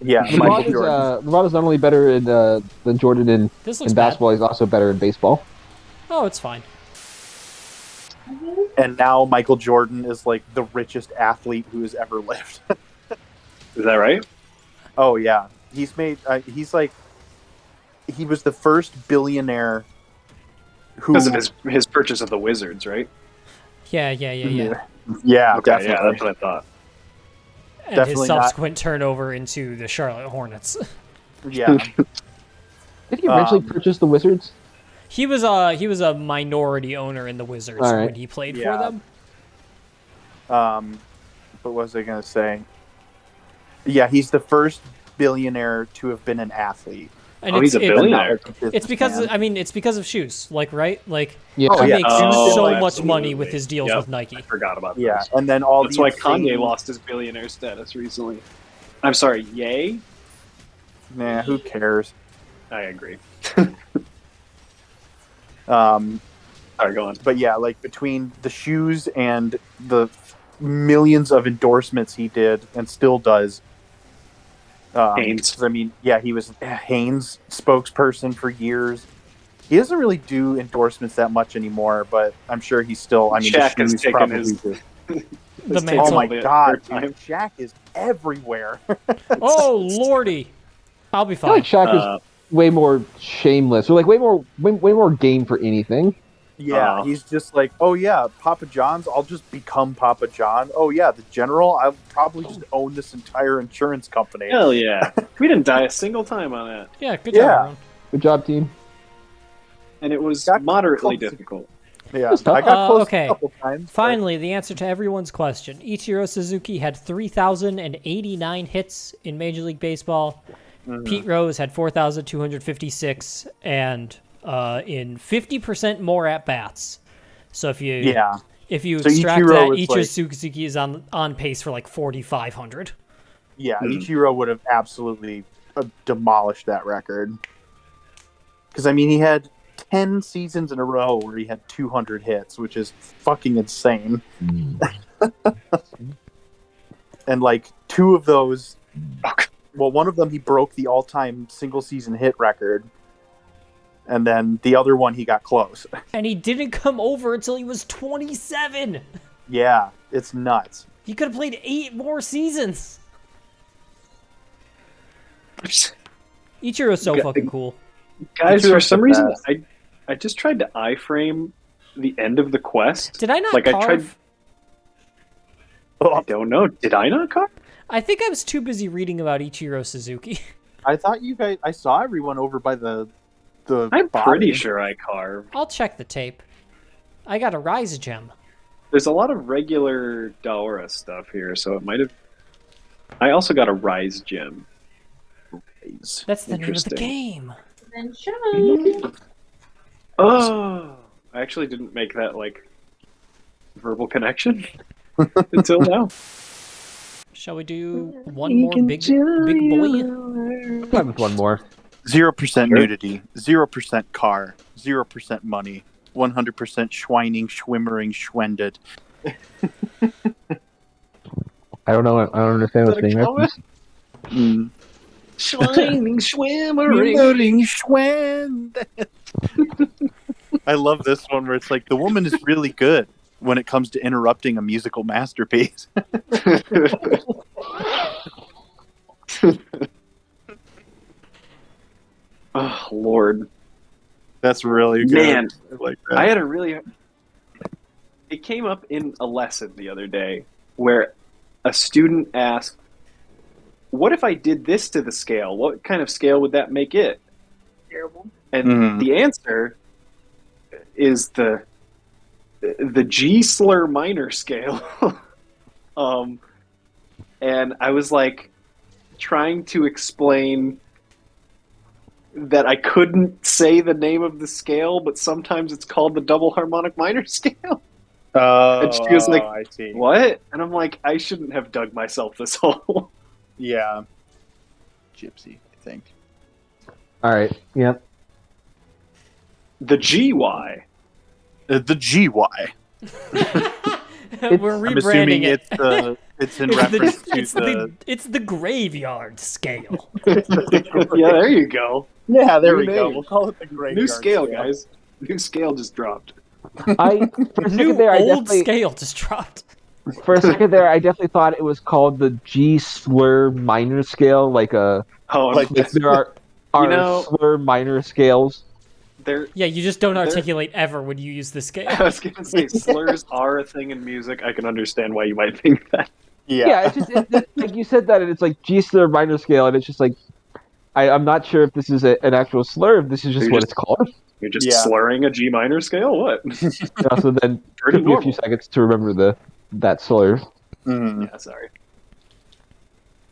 Yeah, LeBron Michael is, Jordan. LeBron is not only better in, than Jordan in This looks basketball, he's also better in baseball. bad. Oh, it's fine. And now Michael Jordan is the richest athlete who has ever lived. Is that right? Oh yeah, he's made. He was the first billionaire who. Because of his purchase of the Wizards, right? Yeah. Yeah, Okay, definitely. yeah, that's what I thought. And Definitely his not- subsequent turnover into the Charlotte Hornets. Yeah. Did he eventually purchase the Wizards? He was a minority owner in the Wizards All right. when he played for Yeah. them. What was I gonna say? Yeah, he's the first billionaire to have been an athlete. And Oh, he's a and not billionaire. like a It's because businessman. it's because of shoes, like right, like Yeah. Oh, he yeah. makes Oh, so absolutely. much money with his deals Yep. with Nike. I forgot about Yeah, this. and then all That's the why insane- Kanye lost his billionaire status recently. I'm sorry, yay? Nah, who cares? I agree. Um, Sorry, go on. but yeah, like between the shoes and the millions of endorsements he did and still does. Hanes. 'Cause, I mean, yeah, he was Hanes' spokesperson for years. He doesn't really do endorsements that much anymore, but I'm sure he's still. I mean, Shaq the has shoes taken probably his- do. The It's mantle. Oh my the god, airtime. dude, Shaq is everywhere. Oh lordy, I'll be I feel like fine. Shaq is way more shameless, or like way more game for anything. Yeah, he's just like, oh yeah, Papa John's. I'll just become Papa John. Oh yeah, the general. I'll probably just own this entire insurance company. Hell yeah. We didn't die a single time on that. Yeah, good Yeah. job, Aaron. Good job, team. And it was Got moderately close. difficult. Yeah, That's tough. I got close okay. a couple times. but- Finally, the answer to everyone's question. Ichiro Suzuki had 3,089 hits in Major League Baseball. Pete Rose had 4,256 and in 50% more at bats. So if you Yeah, if you So extract Ichiro that, was Ichiro like- Suzuki is on pace for like 4,500. yeah. Ichiro would have absolutely demolished that record. Because I mean, he had 10 seasons in a row where he had 200 hits, which is fucking insane. And like two of those, well, one of them he broke the all-time single-season hit record, and then the other one he got close. And he didn't come over until he was 27. Yeah, it's nuts. He could have played 8 more seasons. Ichiro's so Okay. fucking cool. Guys, Ichiro's for some the reason, best. I just tried to iframe the end of the quest. Did I not Like, I tried- carve? I don't know. Did I not carve? I think I was too busy reading about Ichiro Suzuki. I thought you guys. I saw everyone over by the. I'm body. pretty sure I carved. I'll check the tape. I got a Rise gem. There's a lot of regular Daora stuff here, so it might have. I also got a Rise gem. That's the name of the Interesting. game. Then show. Oh, I actually didn't make that like verbal connection until now. Shall we do one more big boy? Time with one more. 0% nudity, 0% car, 0% money, 100% schwining, schwimmering, schwended. I don't know. I don't understand what's being referenced. Shining swimmer. Schwimmering, schwended. I love this one where it's like the woman is really good when it comes to interrupting a musical masterpiece. Oh Lord, That's really good. Man, I like that. I had a really. It came up in a lesson the other day where a student asked, "What if I did this to the scale? What kind of scale would that make it?" And Mhm. the answer is the G slur minor scale. And I was like trying to explain that I couldn't say the name of the scale, but sometimes it's called the double harmonic minor scale. And she was like, I see. What? And I'm like, I shouldn't have dug myself this hole. Yeah. Gypsy, I think. All right. Yep. The GY. The GY. We're I'm assuming rebranding it. it's in reference to it's the. it's the graveyard scale. Yeah, there you go. Yeah, there New we go. name. We'll call it the graveyard New scale, guys. New scale just dropped. For a New second there, I old definitely scale just dropped. I definitely thought it was called the G slur minor scale, like a Oh, Like- like there are You know- slur minor scales. there. Yeah, you just don't articulate ever when you use the scale. I was gonna say slurs are a thing in music. I can understand why you might think that. Yeah, it's just like you said that, and it's like G slur minor scale, and it's just like I'm not sure if this is an actual slur, if this is just You're what just- it's called. You're just Yeah. slurring a G minor scale? What? It also then Pretty took me a few normal. seconds to remember that slur. Mm. Yeah, sorry.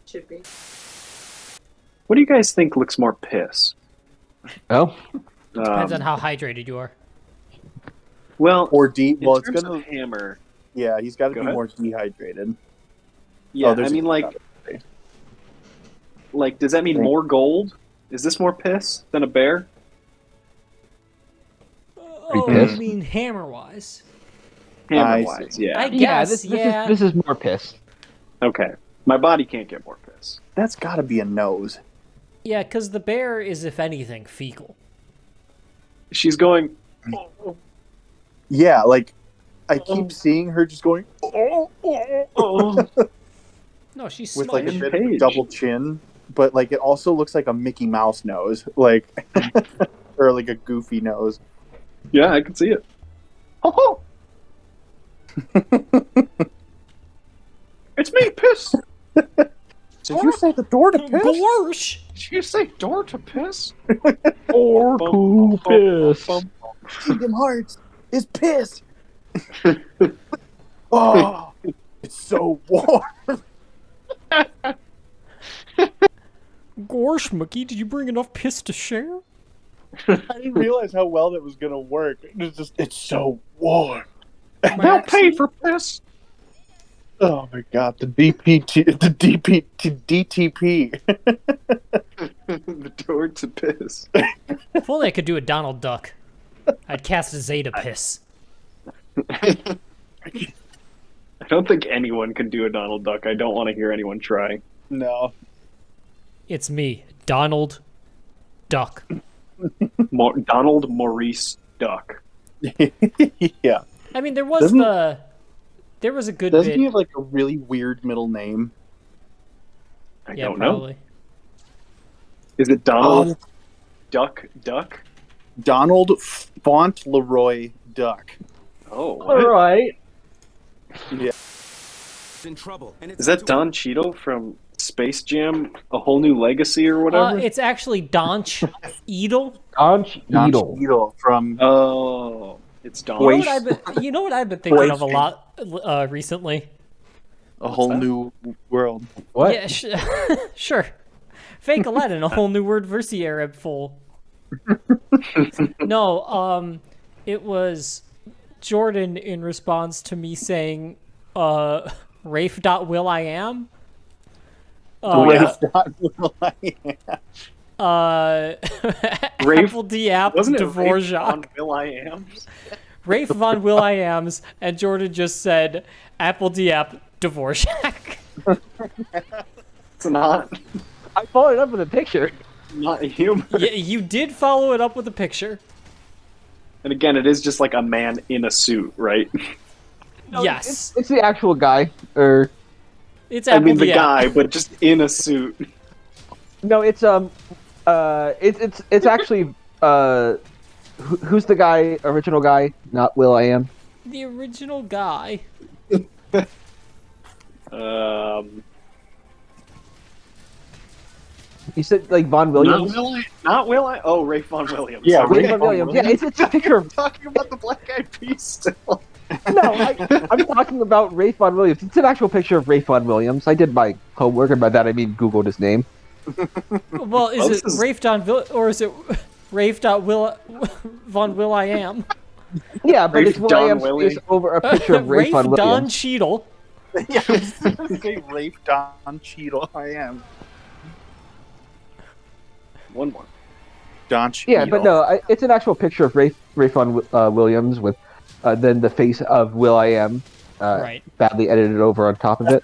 Should be. What do you guys think looks more piss? Oh, Depends on how hydrated you are. Well, Or deep. in Well, it's terms gonna. of hammer, Yeah, he's got to Go be ahead. more dehydrated. yeah, there's I a- mean, like, does that mean more gold? Is this more piss than a bear? Oh, pissed. you mean hammer-wise? Hammer-wise, see. yeah. I yeah. guess, This is more piss. Okay. My body can't get more piss. That's got to be a nose. Yeah, because the bear is, if anything, fecal. She's going, Yeah, like I keep seeing her just going oh. No, she's with like a smushing. bit of a Page. double chin, but like it also looks like a Mickey Mouse nose, like or like a goofy nose. Yeah, I can see it. Oh, it's me, piss. Did you say the door to piss? Gorsh! Did you say door to piss? Or to piss. Kingdom Hearts is pissed. Oh, it's so warm. Gorsh, Mookie, did you bring enough piss to share? I didn't realize how well that was gonna work. It's so warm. They'll pay for piss. Oh my god, the DTP. The door to piss. If only I could do a Donald Duck. I'd cast a Zeta piss. I don't think anyone can do a Donald Duck. I don't want to hear anyone try. No. It's me, Donald Duck. Donald Maurice Duck. Yeah. I mean, there was Doesn't- a good Doesn't bit. he have like a really weird middle name? I Yeah, don't know. probably. Is it Donald Duck? Donald Fauntleroy Duck. Oh, what? All right. Yeah. In trouble. And it's Is that Don Cheadle from Space Jam: A Whole New Legacy or whatever? It's actually Donch Edel. Conch Don Edel. Cheadle from Oh, it's Don. You know what I've been thinking of a lot recently? A Whole that? New World. What? Yeah, sure. Fake Aladdin, a whole new word versus Arab full. No, it was Jordan in response to me saying, Rafe.will.I.am. yeah. Apple D app Wasn't it Dvorak. on Will I Am? Rafe von Will.I.Am's, and Jordan just said Apple D app Dvorak. It's not I followed up with a picture. not human. Yeah, you did follow it up with a picture. And again, it is just like a man in a suit, right? No, Yes. It's the actual guy. Or It's I Apple mean the D app. guy, but just in a suit. no, it's actually who's the guy? Original guy, not Will I Am. The original guy. You said like Von Williams. Not Will I. Oh, Ray Von Williams. Yeah, Sorry. Ray Von Williams. Yeah, it's a picture of. talking about the Black Eyed Peas still. No, I'm talking about Rafe Von Williams. It's an actual picture of Rafe Von Williams. I did my homework, and by that I mean Googled his name. Well, is this it is- Rafe or is it Rafe.will von Will.I.am? Yeah, but Rafe it's Will Don I Am Willie. space over a picture of Rafe Von Don Williams. Cheadle. Yeah, I was gonna say Rafe Don Cheadle. I am One more. Don Cheadle. Yeah, but no, it's an actual picture of Rafe Von Williams with then the face of Will I Am Right. badly edited over on top of it.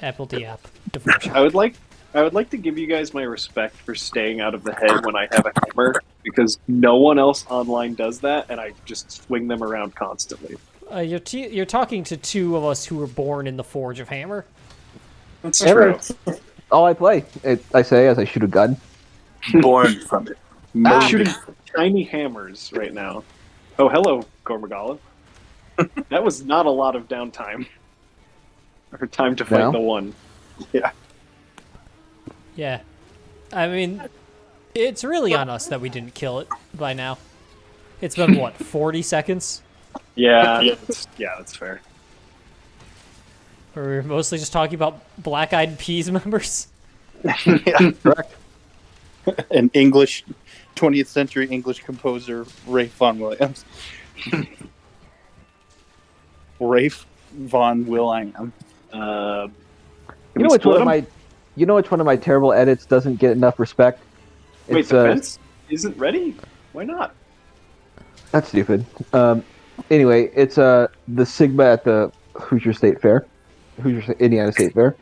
Apple D app. Dvorak. I would like to give you guys my respect for staying out of the head when I have a hammer, because no one else online does that, and I just swing them around constantly. You're talking to two of us who were born in the Forge of Hammer. That's Hammer. true. All I play, I say as I shoot a gun. born from it. I'm shooting tiny hammers right now. Oh, hello, Gormagala. That was not a lot of downtime. Or time to fight No? the one. Yeah. I mean, it's really on us that we didn't kill it by now. It's been what, 40 seconds? Yeah, that's fair. Or we're mostly just talking about Black Eyed Peas members. Yeah. Correct. An English, 20th century English composer, Rafe Vaughan Williams. Rafe Von Will.I.am. Can You we know which split one of 'em? my, you know which one of my terrible edits doesn't get enough respect? Wait, It's the fence isn't ready? Why not? that's stupid. Anyway, it's the Sigma at the Hoosier State Fair, Indiana State Fair.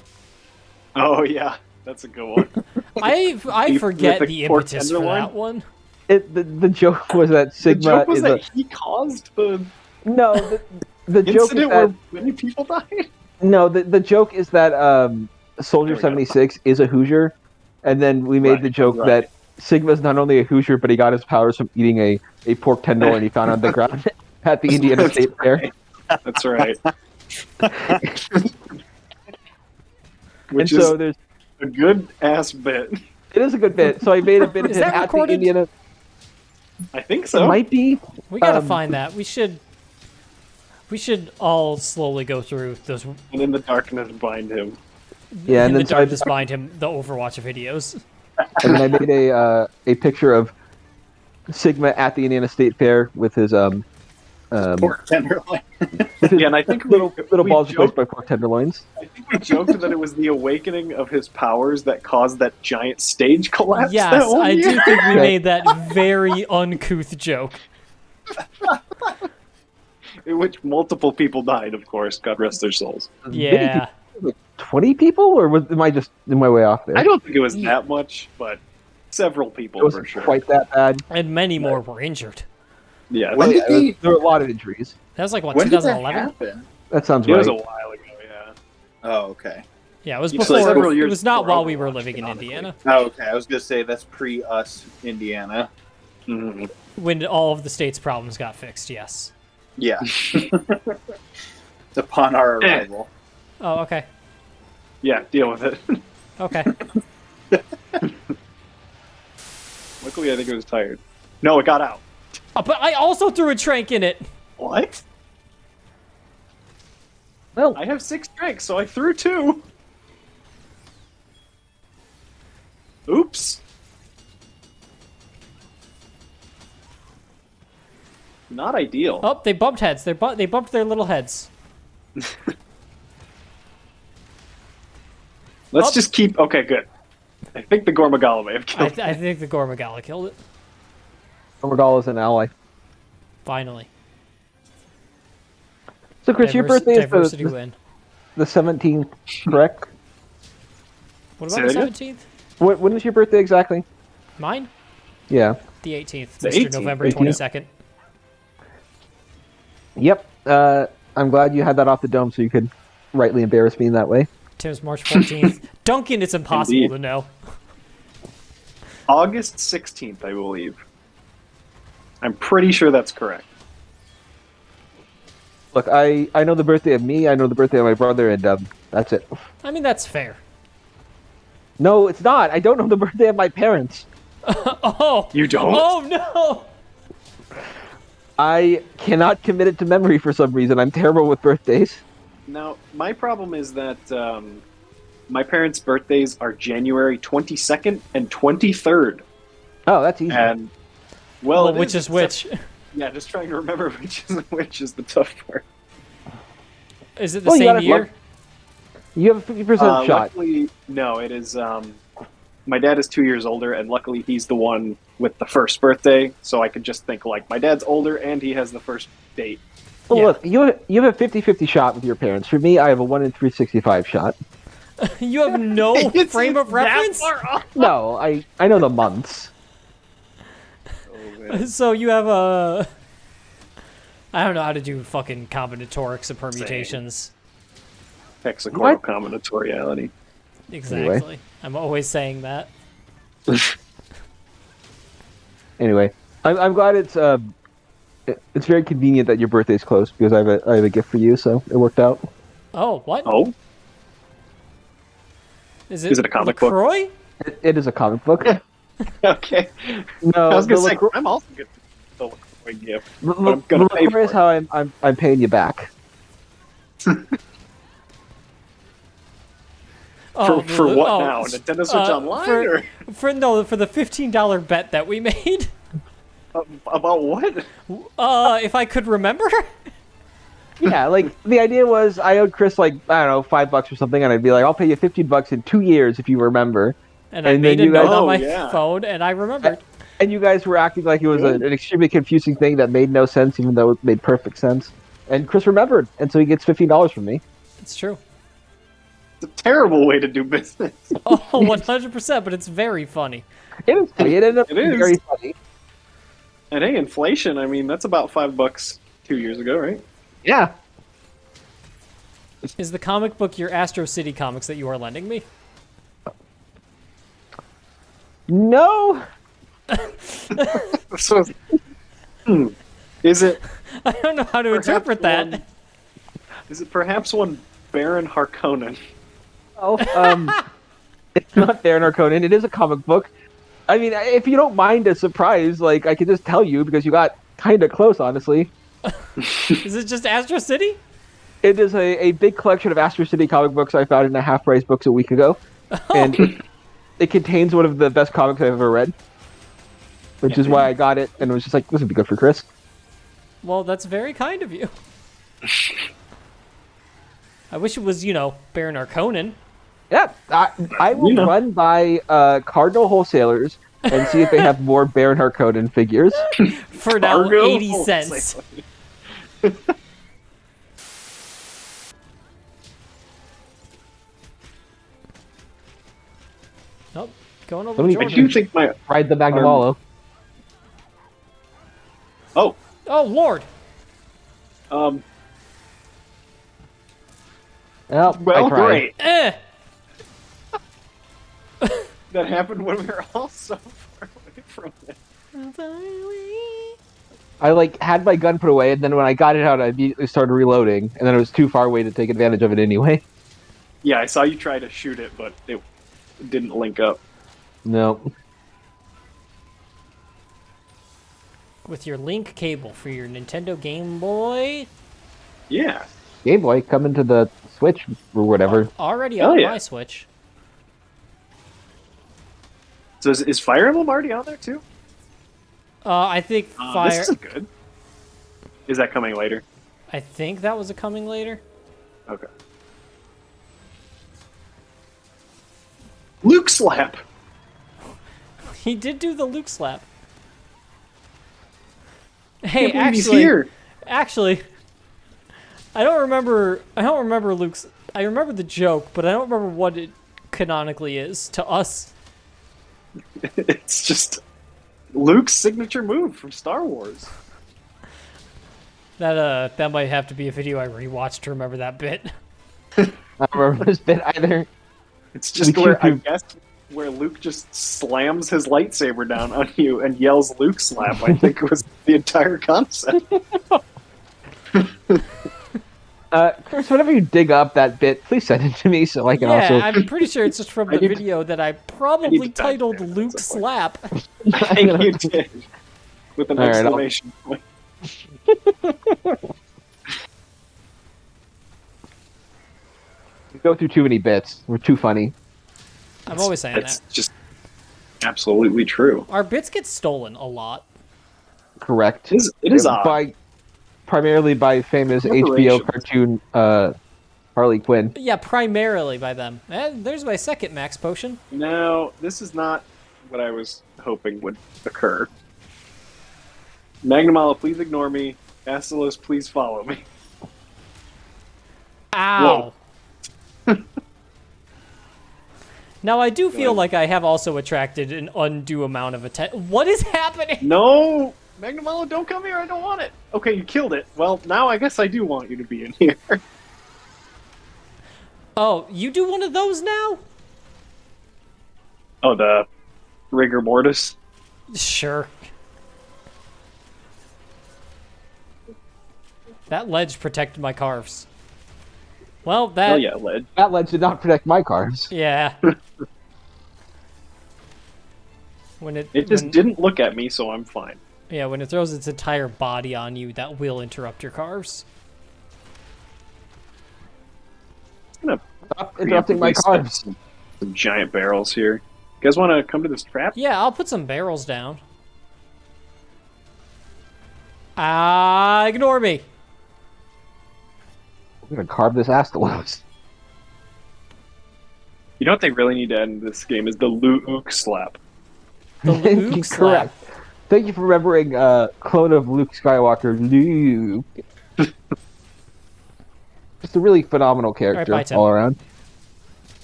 Oh yeah, that's a good one. I Beef forget with the the pork impetus for tenderloin? that one. The joke was that The Sigma joke was is that he caused the no the joke is incident that where many people died. no the joke is that Soldier There we go. 76 is a Hoosier, and then we made the joke right. that Sigma's not only a Hoosier, but he got his powers from eating a pork tenderloin he found on the ground at the Indiana That's State Fair. right. That's right. And Which so is there's a good ass bit. it is a good bit. So I made a bit of Is him that at recorded? the Indiana. I think It so. might be. We gotta Um, find that. We should all slowly go through those. And in the darkness bind him. Yeah, In and the then so I darkness just, behind him, the Overwatch videos. and then I made a picture of Sigma at the Indiana State Fair with his Pork tenderloin. Yeah, and I think little we balls joked, replaced by pork tenderloins. I think we joked that it was the awakening of his powers that caused that giant stage collapse. Yes, that one I year. do think we made that very uncouth joke. In which multiple people died, of course. God rest their souls. Yeah. Like 20 people, or am I way off there? I don't think it was that much, but several people It wasn't for sure. quite that bad. And many more were injured. Yeah, When that, did There were a lot of injuries. That was like, what, When did that 2011? happen? That sounds it was right. a while ago. Yeah. Oh, okay. Yeah, it was You before. said several It years was not before while we were Overwatch, living in canonically. Indiana. Oh, okay. I was gonna say that's pre-us, Indiana. Mhm. When all of the state's problems got fixed, yes. Yeah. Upon our arrival. Oh, okay. Yeah, deal with it. Okay. Luckily, I think it was tired. No, it got out. Oh, but I also threw a trank in it. What? Well, I have 6 drinks, so I threw 2. Oops. Not ideal. Oh, they bumped heads. They bumped their little heads. Let's Oh. just keep. Okay, good. I think the Gormagala may have killed. I think the Gormagala killed it. Gormagal is an ally. Finally. So, Chris, your birthday diversity is win. the 17th, correct? What Say about the that again? 17th? When is your birthday exactly? Mine? Yeah. The 18th. The Mr. 18th. November 18th. 22nd. Yep. I'm glad you had that off the dome so you could rightly embarrass me in that way. Tim's March 14th. Duncan, it's impossible Indeed. to know. August 16th, I believe. I'm pretty sure that's correct. Look, I know the birthday of me, I know the birthday of my brother, and that's it. I mean, that's fair. No, it's not. I don't know the birthday of my parents. Oh! You don't? Oh, no! I cannot commit it to memory for some reason. I'm terrible with birthdays. Now, my problem is that my parents' birthdays are January 22nd and 23rd. Oh, that's easy. And, well, Well, it which is which? Yeah, just trying to remember which is the tough part. Is it the Well, you same gotta year? look- You have a 50% shot. Luckily, no, it is. My dad is 2 years older, and luckily he's the one with the first birthday, so I could just think, like, my dad's older and he has the first date. Well, Yeah. look, you have a 50-50 shot with your parents. For me, I have a 1 in 365 shot. You have no It's frame of that reference? far off. No, I know the months. Oh, man. So you have a... I don't know how to do fucking combinatorics and permutations. Hexagonal What? combinatoriality. Exactly. I'm always saying that. Anyway, I'm glad it's very convenient that your birthday's close because I have a gift for you, so it worked out. Oh, what? Oh, Is is it a comic book? LaCroix? It is a comic book. okay. No, I was the gonna say LaCroix- I'm also good. a gift, but I'm gonna pay for Here's it. how I'm paying you back. For what oh, now? Nintendo Switch Online for, or for the $15 bet that we made. about what? If I could remember. Yeah, like the idea was I owed Chris like I don't know $5 or something, and I'd be like, I'll pay you $15 in 2 years if you remember. And I And made then a you guys, note on Oh, my yeah. phone, and I remembered. and you guys were acting like it was Good. an extremely confusing thing that made no sense, even though it made perfect sense. And Chris remembered, and so he gets $15 from me. It's true. It's a terrible way to do business. Oh, 100%, but it's very funny. It is funny. It ended up It being is. very funny. And hey, inflation. I mean, that's about $5 2 years ago, right? Yeah. Is the comic book your Astro City comics that you are lending me? No. So, is it? I don't know how to interpret that. one- Is it perhaps one Baron Harkonnen? Oh, it's not Baron or Conan. It is a comic book. I mean, if you don't mind a surprise, like I could just tell you because you got kind of close, honestly. Is it just Astro City? It is a big collection of Astro City comic books I found in a half-price books a week ago, and it contains one of the best comics I've ever read, which is why I got it, and it was just like, this would be good for Chris. Well, that's very kind of you. I wish it was, Baron Harkonnen. Yeah, I will run by Cardinal Wholesalers and see if they have more Baron Harkonnen figures. For now, Cargo 80 cents. Nope, going over Somebody I Jordan. do think my. Ride the Magnavalo. Oh, Oh, Lord. Well, well, I tried. great. Eh. That happened when we were all so far away from it. I had my gun put away, and then when I got it out, I immediately started reloading, and then it was too far away to take advantage of it anyway. Yeah, I saw you try to shoot it, but it didn't link up. No. With your link cable for your Nintendo Game Boy. Yeah. Game Boy coming to the Switch or whatever. Already Hell on yeah. my Switch. So is Fire Emblem already on there too? I think Fire. This isn't good. Is that coming later? I think that was a coming later. Okay. Luke slap. He did do the Luke slap. Hey, Can't believe he's actually, here. actually, I don't remember Luke's. I remember the joke, but I don't remember what it canonically is to us. It's just Luke's signature move from Star Wars. That might have to be a video I rewatched to remember that bit. I don't remember this bit either. It's just We where I should- guess where Luke just slams his lightsaber down on you and yells Luke slap. I think it was the entire concept. Chris, whenever you dig up that bit, please send it to me so I can Yeah, also. I'm pretty sure it's just from I the need to- video that I need probably to type titled it at Luke some Slap. I think you did. With an All right, I'll- exclamation point. We go through too many bits. We're too funny. I'm always saying It's that. just absolutely true. Our bits get stolen a lot. Correct. It is odd. Primarily by famous HBO Reparations. cartoon Harley Quinn. Yeah, primarily by them. And there's my second max potion. No, this is not what I was hoping would occur. Magnamala, please ignore me. Astalos, please follow me. Ow. Now, I do feel Good. like I have also attracted an undue amount of attention. What is happening? No! Magnamala, don't come here, I don't want it. Okay, you killed it. Well, now I guess I do want you to be in here. Oh, you do one of those now? Oh, the rigor mortis? Sure. That ledge protected my carves. Well, that... Oh yeah, lead. That ledge did not protect my cars. Yeah. When It just didn't look at me, so I'm fine. Yeah, when it throws its entire body on you, that will interrupt your carves. I'm Stop gonna interrupting my preemptively set carves. some giant barrels here. You guys want to come to this trap? Yeah, I'll put some barrels down. Ignore me. I'm gonna carve this Astalos. You know what they really need to add in this game is the Luke slap. The Luke slap. Correct. Thank you for remembering clone of Luke Skywalker, Luke. Just a really phenomenal character bye, Tim. all around.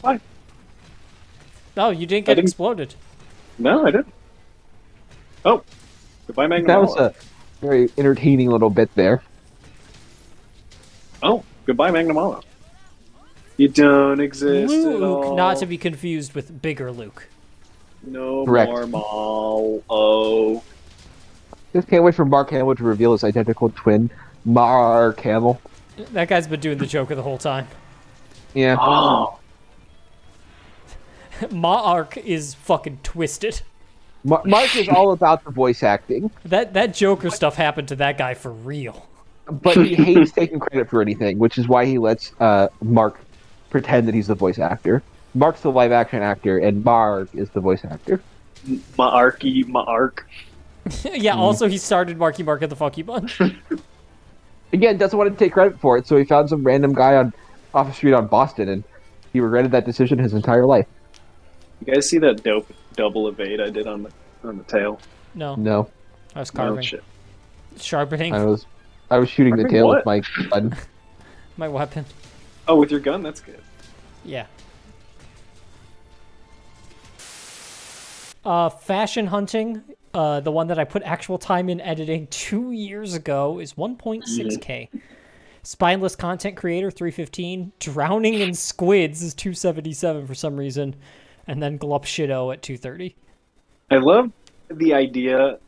Why? Oh, you didn't I get didn't- exploded. No, I didn't. Oh, goodbye, Magnum. That was a very entertaining little bit there. Oh, goodbye, Magnum. You don't exist at Luke, all. not to be confused with bigger Luke. No Correct. more Maul. Oh. Just can't wait for Mark Hamill to reveal his identical twin, Mark Hamill. That guy's been doing the Joker the whole time. Yeah. Oh. Mark is fucking twisted. Mark is all about the voice acting, That Joker stuff happened to that guy for real. but he hates taking credit for anything, which is why he lets Mark pretend that he's the voice actor. Mark's the live action actor, and Mark is the voice actor. My arc. Yeah, also he started Marky Mark at the Funky Bunch. Again, doesn't want to take credit for it, so he found some random guy off the street on Boston, and he regretted that decision his entire life. You guys see that dope double evade I did on the tail? No, No, I was Oh carving. shit. Sharpening I was shooting the Carving tail what? with my gun. my weapon. Oh, with your gun? That's good. Yeah. Fashion hunting, the one that I put actual time in editing 2 years ago, is 1.6k. Spineless content creator 315. Drowning in squids is 277 for some reason, and then Glup Shido at 230. I love the idea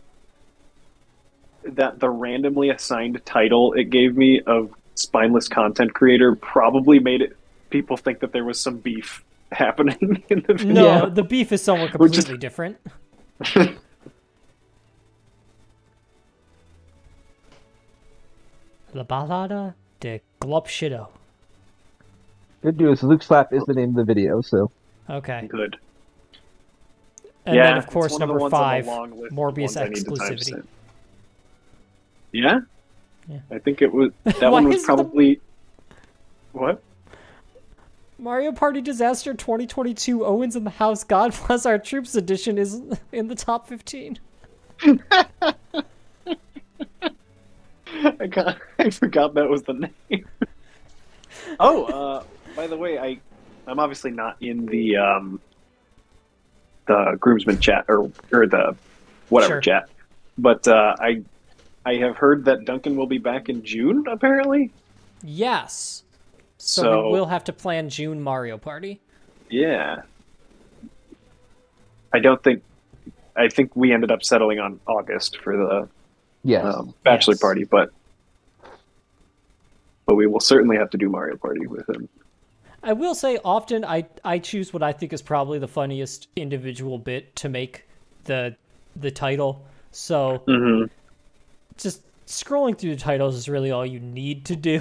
that the randomly assigned title it gave me of spineless content creator probably made people think that there was some beef happening in the video. No, Yeah. the beef is somewhere We're just- completely different. La Ballada de Glup Shido. Good news, Luke Slap is the name of the video, so Okay. Good. And yeah, then, of it's course, one of the number ones on the 5, long list of Morbius ones I need to exclusivity. timestamp. Yeah? Yeah. I think it was that Why one was is the- probably what? Mario Party Disaster 2022 Owens in the House God Bless Our Troops edition is in the top 15. I forgot that was the name. Oh, by the way, I'm obviously not in the groomsmen chat or the whatever Sure. chat, but I have heard that Duncan will be back in June apparently. Yes. So So- we will have to plan June Mario Party. Yeah. I think we ended up settling on August for the yes. bachelor Yes. party, but we will certainly have to do Mario Party with him. I will say often I choose what I think is probably the funniest individual bit to make the title. So Mm-hmm. just scrolling through the titles is really all you need to do.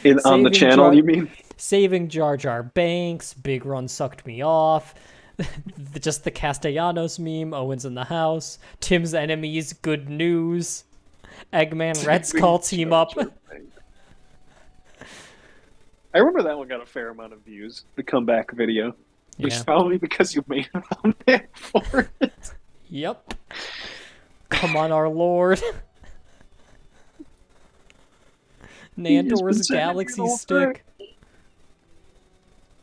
On the Saving channel, Jar- you mean? Saving Jar Jar Banks, Big Run Sucked Me Off, just the Castellanos meme, Owens in the House, Tim's Enemies, Good News, Eggman Red Skull Team Up. I remember that one got a fair amount of views, the comeback video. Which Yeah. is probably because you made a thumbnail for it. Yep. Come on, our Lord. Nandor's Galaxy Stick.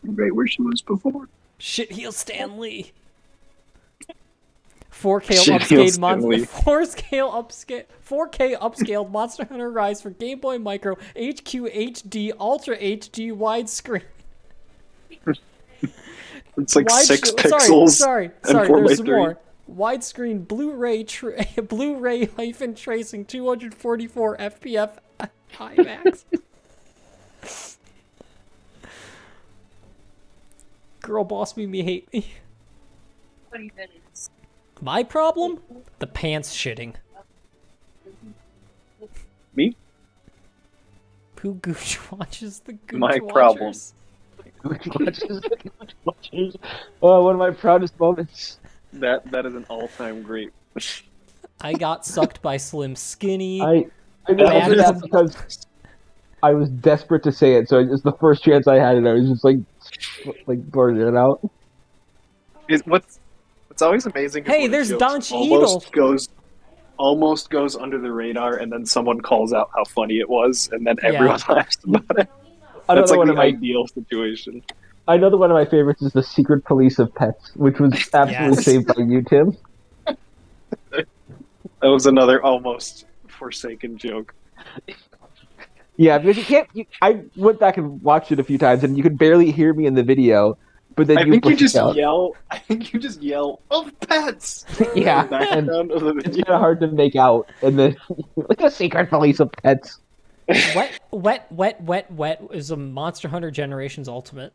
Right where she was before. Shit heel Stan Lee. 4K Shit heel upscaled Stan Lee. 4K upscaled Monster Hunter Rise for Game Boy Micro HQ HD Ultra HD widescreen. It's like Wide- 6 sorry, pixels. Sorry, and sorry. 4 by There's 3. more. Widescreen Blu-ray hyphen tracing 244 FPF IMAX. Girl boss me hate me. 20 minutes. My problem? The pants shitting. Me? Who gooch watches the gooch My watchers? problem. Oh, one of my proudest moments. That is an all-time great. I got sucked by Slim Skinny. I did that because I was desperate to say it, so it's the first chance I had it. I was just like blurting it out. What's always amazing. Is Hey, when a there's joke Don Cheadle. almost goes under the radar, and then someone calls out how funny it was, and then Yeah. everyone laughs about it. That's like the ideal situation. I know that one of my favorites is the Secret Police of Pets, which was absolutely Yes. saved by you, Tim. That was another almost forsaken joke. Yeah, because you can't. I went back and watched it a few times, and you could barely hear me in the video. But then I think you just out. yell. I think you just yell of pets. Yeah, in the background of the it's video. kind of hard to make out. And then like the Secret Police of Pets. Wet is a Monster Hunter Generations Ultimate.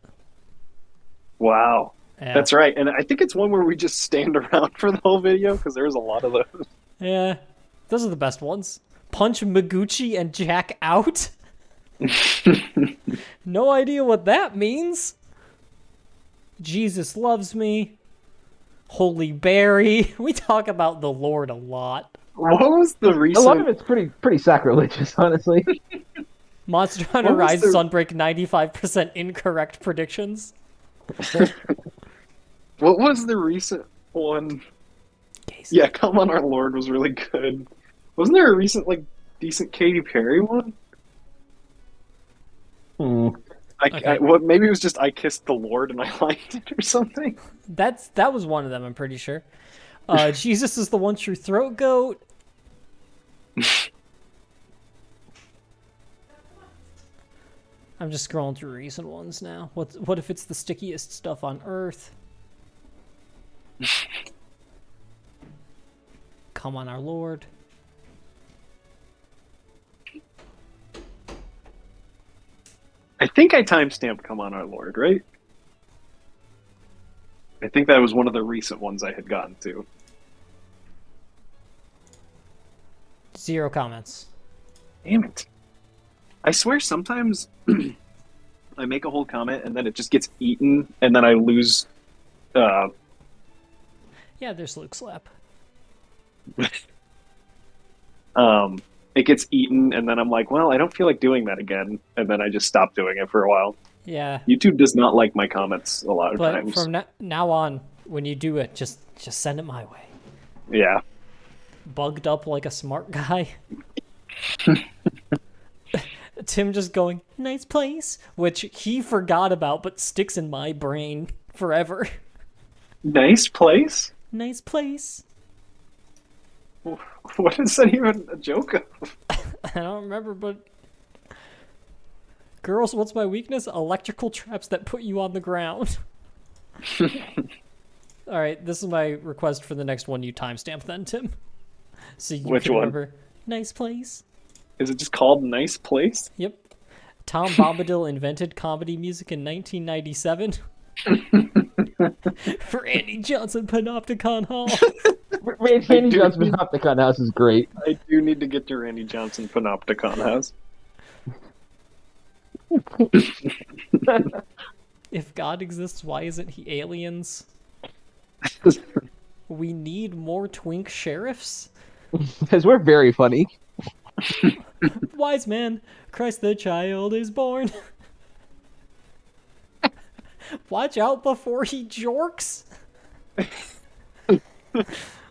Wow, Yeah. that's right. And I think it's one where we just stand around for the whole video because there's a lot of those. Yeah, those are the best ones. Punch Maguchi and Jack out? No idea what that means. Jesus loves me. Holy Berry. We talk about the Lord a lot. What was the A recent? lot of it's pretty sacrilegious, honestly. Monster Hunter What was Rise the- Sunbreak 95% incorrect predictions. What was the recent one? Casey. Yeah, Come On Our Lord was really good. Wasn't there a recent decent Katy Perry one? Okay. Maybe it was just I Kissed the Lord and I liked it or something. That was one of them, I'm pretty sure. Jesus is the one true throat goat. I'm just scrolling through recent ones now. What if it's the stickiest stuff on Earth? Come on, our Lord. I think I timestamped Come On Our Lord, right? I think that was one of the recent ones I had gotten to. 0 comments. Damn it. I swear sometimes I make a whole comment and then it just gets eaten and then I lose. Yeah, there's Luke Slap. It gets eaten and then I'm like, well, I don't feel like doing that again. And then I just stop doing it for a while. Yeah, YouTube does not like my comments a lot of but times. from now on, when you do it, just send it my way. Yeah. Bugged up like a smart guy. Tim just going, nice place, which he forgot about but sticks in my brain forever. Nice place? Nice place. What is that even a joke of? I don't remember, but... Girls, what's my weakness? Electrical traps that put you on the ground. Alright, this is my request for the next one you timestamp then, Tim. So you Which can one? remember. Nice place. Is it just called Nice Place? Yep. Tom Bombadil invented comedy music in 1997. Randy Johnson Panopticon Hall. Randy Johnson's Panopticon House is great. I do need to get to Randy Johnson Panopticon House. If God exists, why isn't he aliens? We need more twink sheriffs. Because we're very funny. Wise man, Christ the child is born. Watch out before he jorks.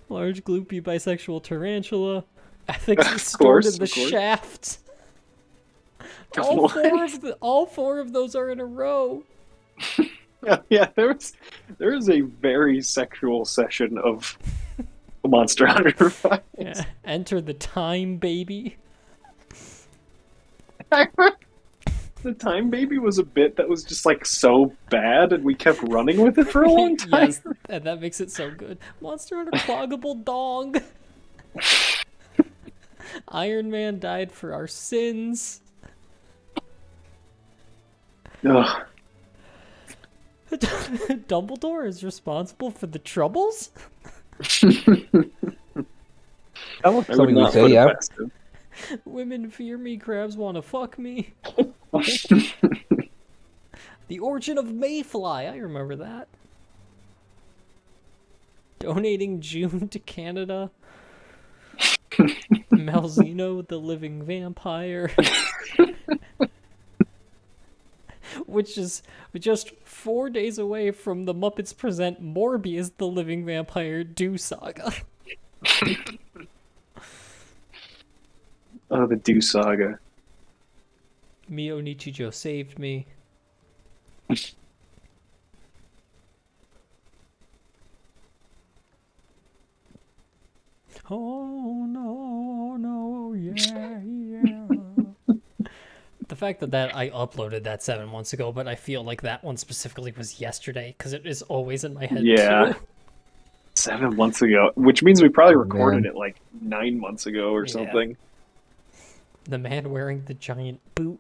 Large gloopy bisexual tarantula. Ethics restored in the shaft. All four of those are in a row. Yeah, there was a very sexual session of Monster Hunter Rise. Yeah. Enter the time baby. The Time Baby was a bit that was just like so bad, and we kept running with it for a long time. Yes, and that makes it so good. Monster Hunter cloggable dong. Iron Man died for our sins. Ugh. Dumbledore is responsible for the troubles? That looks I would something we not say, put it yeah. past him. Women fear me, crabs want to fuck me. The origin of mayfly, I remember that. Donating June to Canada. Malzeno, the living vampire. Which is just 4 days away from the Muppets present Morbius, the living vampire Do Saga. Oh, the Do Saga. Mio Nichijo saved me. Oh no, no, yeah, yeah. The fact that I uploaded that 7 months ago, but I feel like that one specifically was yesterday because it is always in my head Yeah. too. 7 months ago, which means we probably Oh, recorded man. it like 9 months ago or Yeah. something. The man wearing the giant boot.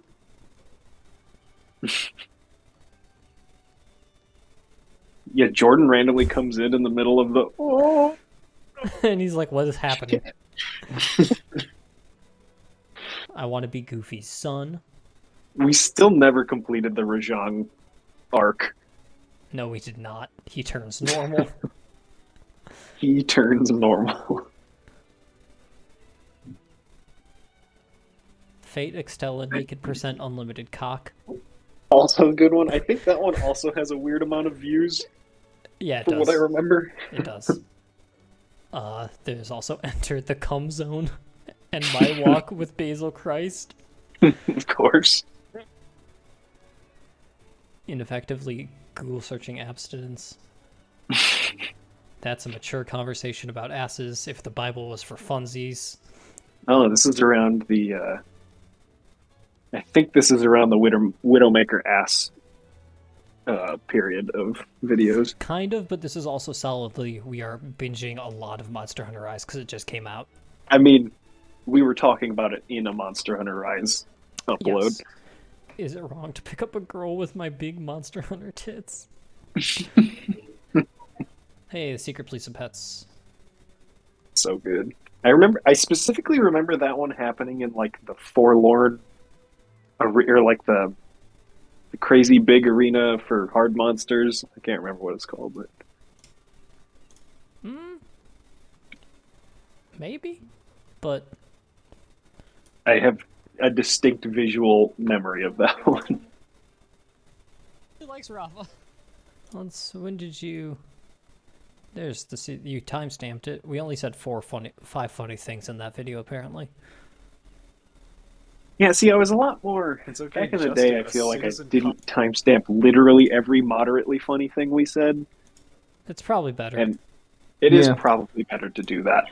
Yeah, Jordan randomly comes in the middle of the oh. And he's like, what is happening? I want to be Goofy's son. We still never completed the Rajang arc. No, he did not. He turns normal. He turns normal. Fate Extella, naked percent unlimited cock. Also a good one. I think that one also has a weird amount of views, Yeah, it from what I does. remember. It does. There's also Enter the Cum Zone and My Walk with Basil Christ. Of course. Ineffectively Google searching abstinence. That's a mature conversation about asses if the Bible was for funsies. Oh, this is around the I think this is around the Widowmaker ass period of videos. Kind of, but this is also solidly, we are binging a lot of Monster Hunter Rise because it just came out. I mean, we were talking about it in a Monster Hunter Rise upload. Yes. Is it wrong to pick up a girl with my big Monster Hunter tits? Hey, the Secret Police of Pets. So good. I specifically remember that one happening in like the Forlorn, or like the crazy big arena for hard monsters. I can't remember what it's called, but Maybe? But I have a distinct visual memory of that one. he likes Rafa. When did you... There's the... You timestamped it. We only said 5 funny things in that video, apparently. Yeah, see, I was a lot more. It's okay, Back in the Justin, day, I as feel soon like I as it didn't timestamp literally every moderately funny thing we said, It's probably better. and it is Yeah. probably better to do that.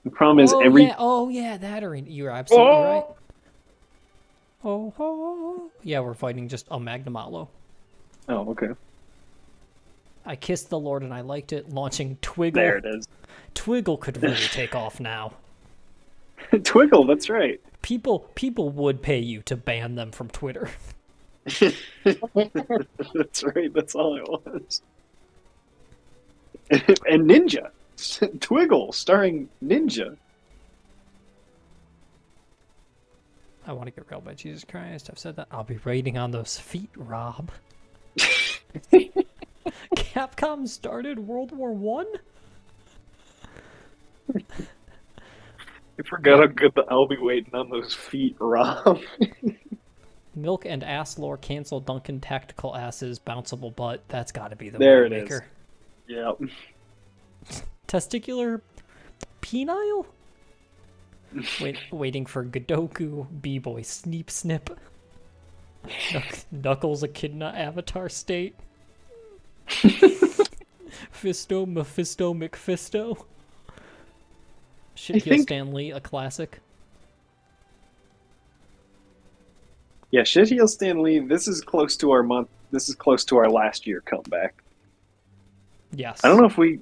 The problem is yeah, that arena. You're absolutely right. Oh. Yeah, we're fighting just a Magnamalo. Oh, okay. I kissed the Lord and I liked it. Launching Twiggle. There it is. Twiggle could really take off now. Twiggle, that's right. People would pay you to ban them from Twitter. That's right, that's all it was. And Ninja. Twiggle, starring Ninja. I want to get railed by Jesus Christ. I've said that. I'll be raiding on those feet, Rob. Capcom started World War One? I forgot how good the I'll be waiting on those feet, Rob. Milk and ass lore cancel Duncan tactical asses bounceable butt. That's got to be the There it maker. is. Yeah. Testicular penile? Waiting for Godoku, B-boy Sneep Snip. Knuckles Echidna avatar state. Fisto Mephisto McFisto. Shit Heel Stanley, a classic. Yeah, Shit Heel Stan Lee, this is close to our last year comeback. Yes. I don't know if we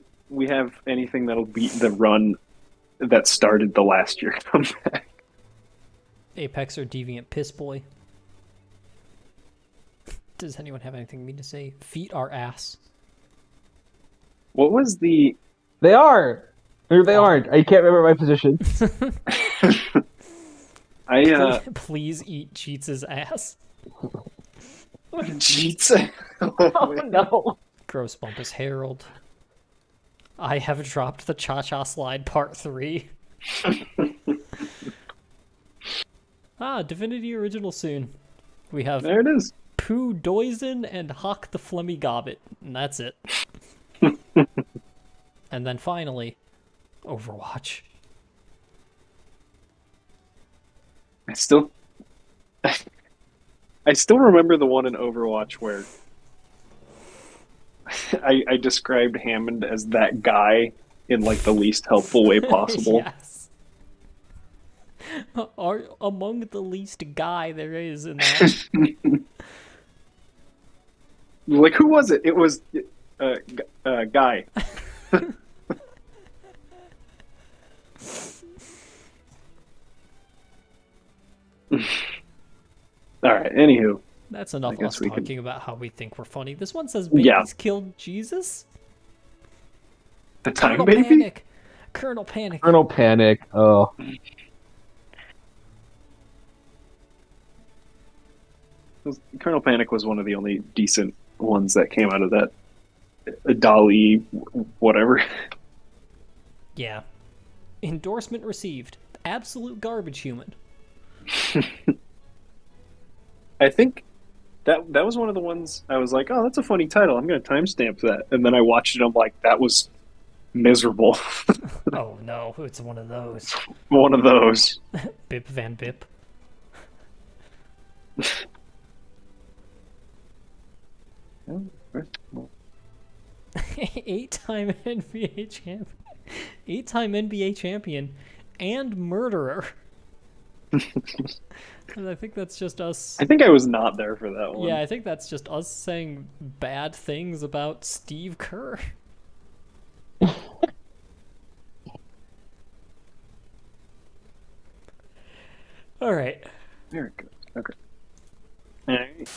have anything that'll beat the run that started the last year comeback. Apex or Deviant Piss Boy. Does anyone have anything mean to say? Feet are ass. What was the? They are. Or they aren't. I can't remember my position. I Please eat Cheats' ass. Jeez. Oh no. Gross Bumpus Herald. I have dropped the Cha-Cha Slide Part 3. Divinity Original soon. We have There it is. Pooh Doizen and Hawk the Flemmy Gobbit. And that's it. And then finally, Overwatch. I still remember the one in Overwatch where I described Hammond as that guy in like the least helpful way possible. Yes. Are among the least guy there is in that. Like, who was it? It was Guy. All right. Anywho, That's enough I guess us we can- talking about how we think we're funny. This one says babies Yeah. killed Jesus? the time Colonel baby. Panic. Colonel Panic. Colonel Panic. Oh. Colonel Panic was one of the only decent ones that came out of that Dolly whatever. Yeah. Endorsement received. Absolute garbage human. I think that was one of the ones I was like, oh, that's a funny title. I'm going to timestamp that. And then I watched it. I'm like, that was miserable. Oh no, it's one of those. One of those. Bip Van Bip. Eight-time NBA champion. Eight-time NBA champion and murderer. And I think that's just us. I think I was not there for that one. Yeah, I think that's just us saying bad things about Steve Kerr. All right. There it goes. Okay. All right.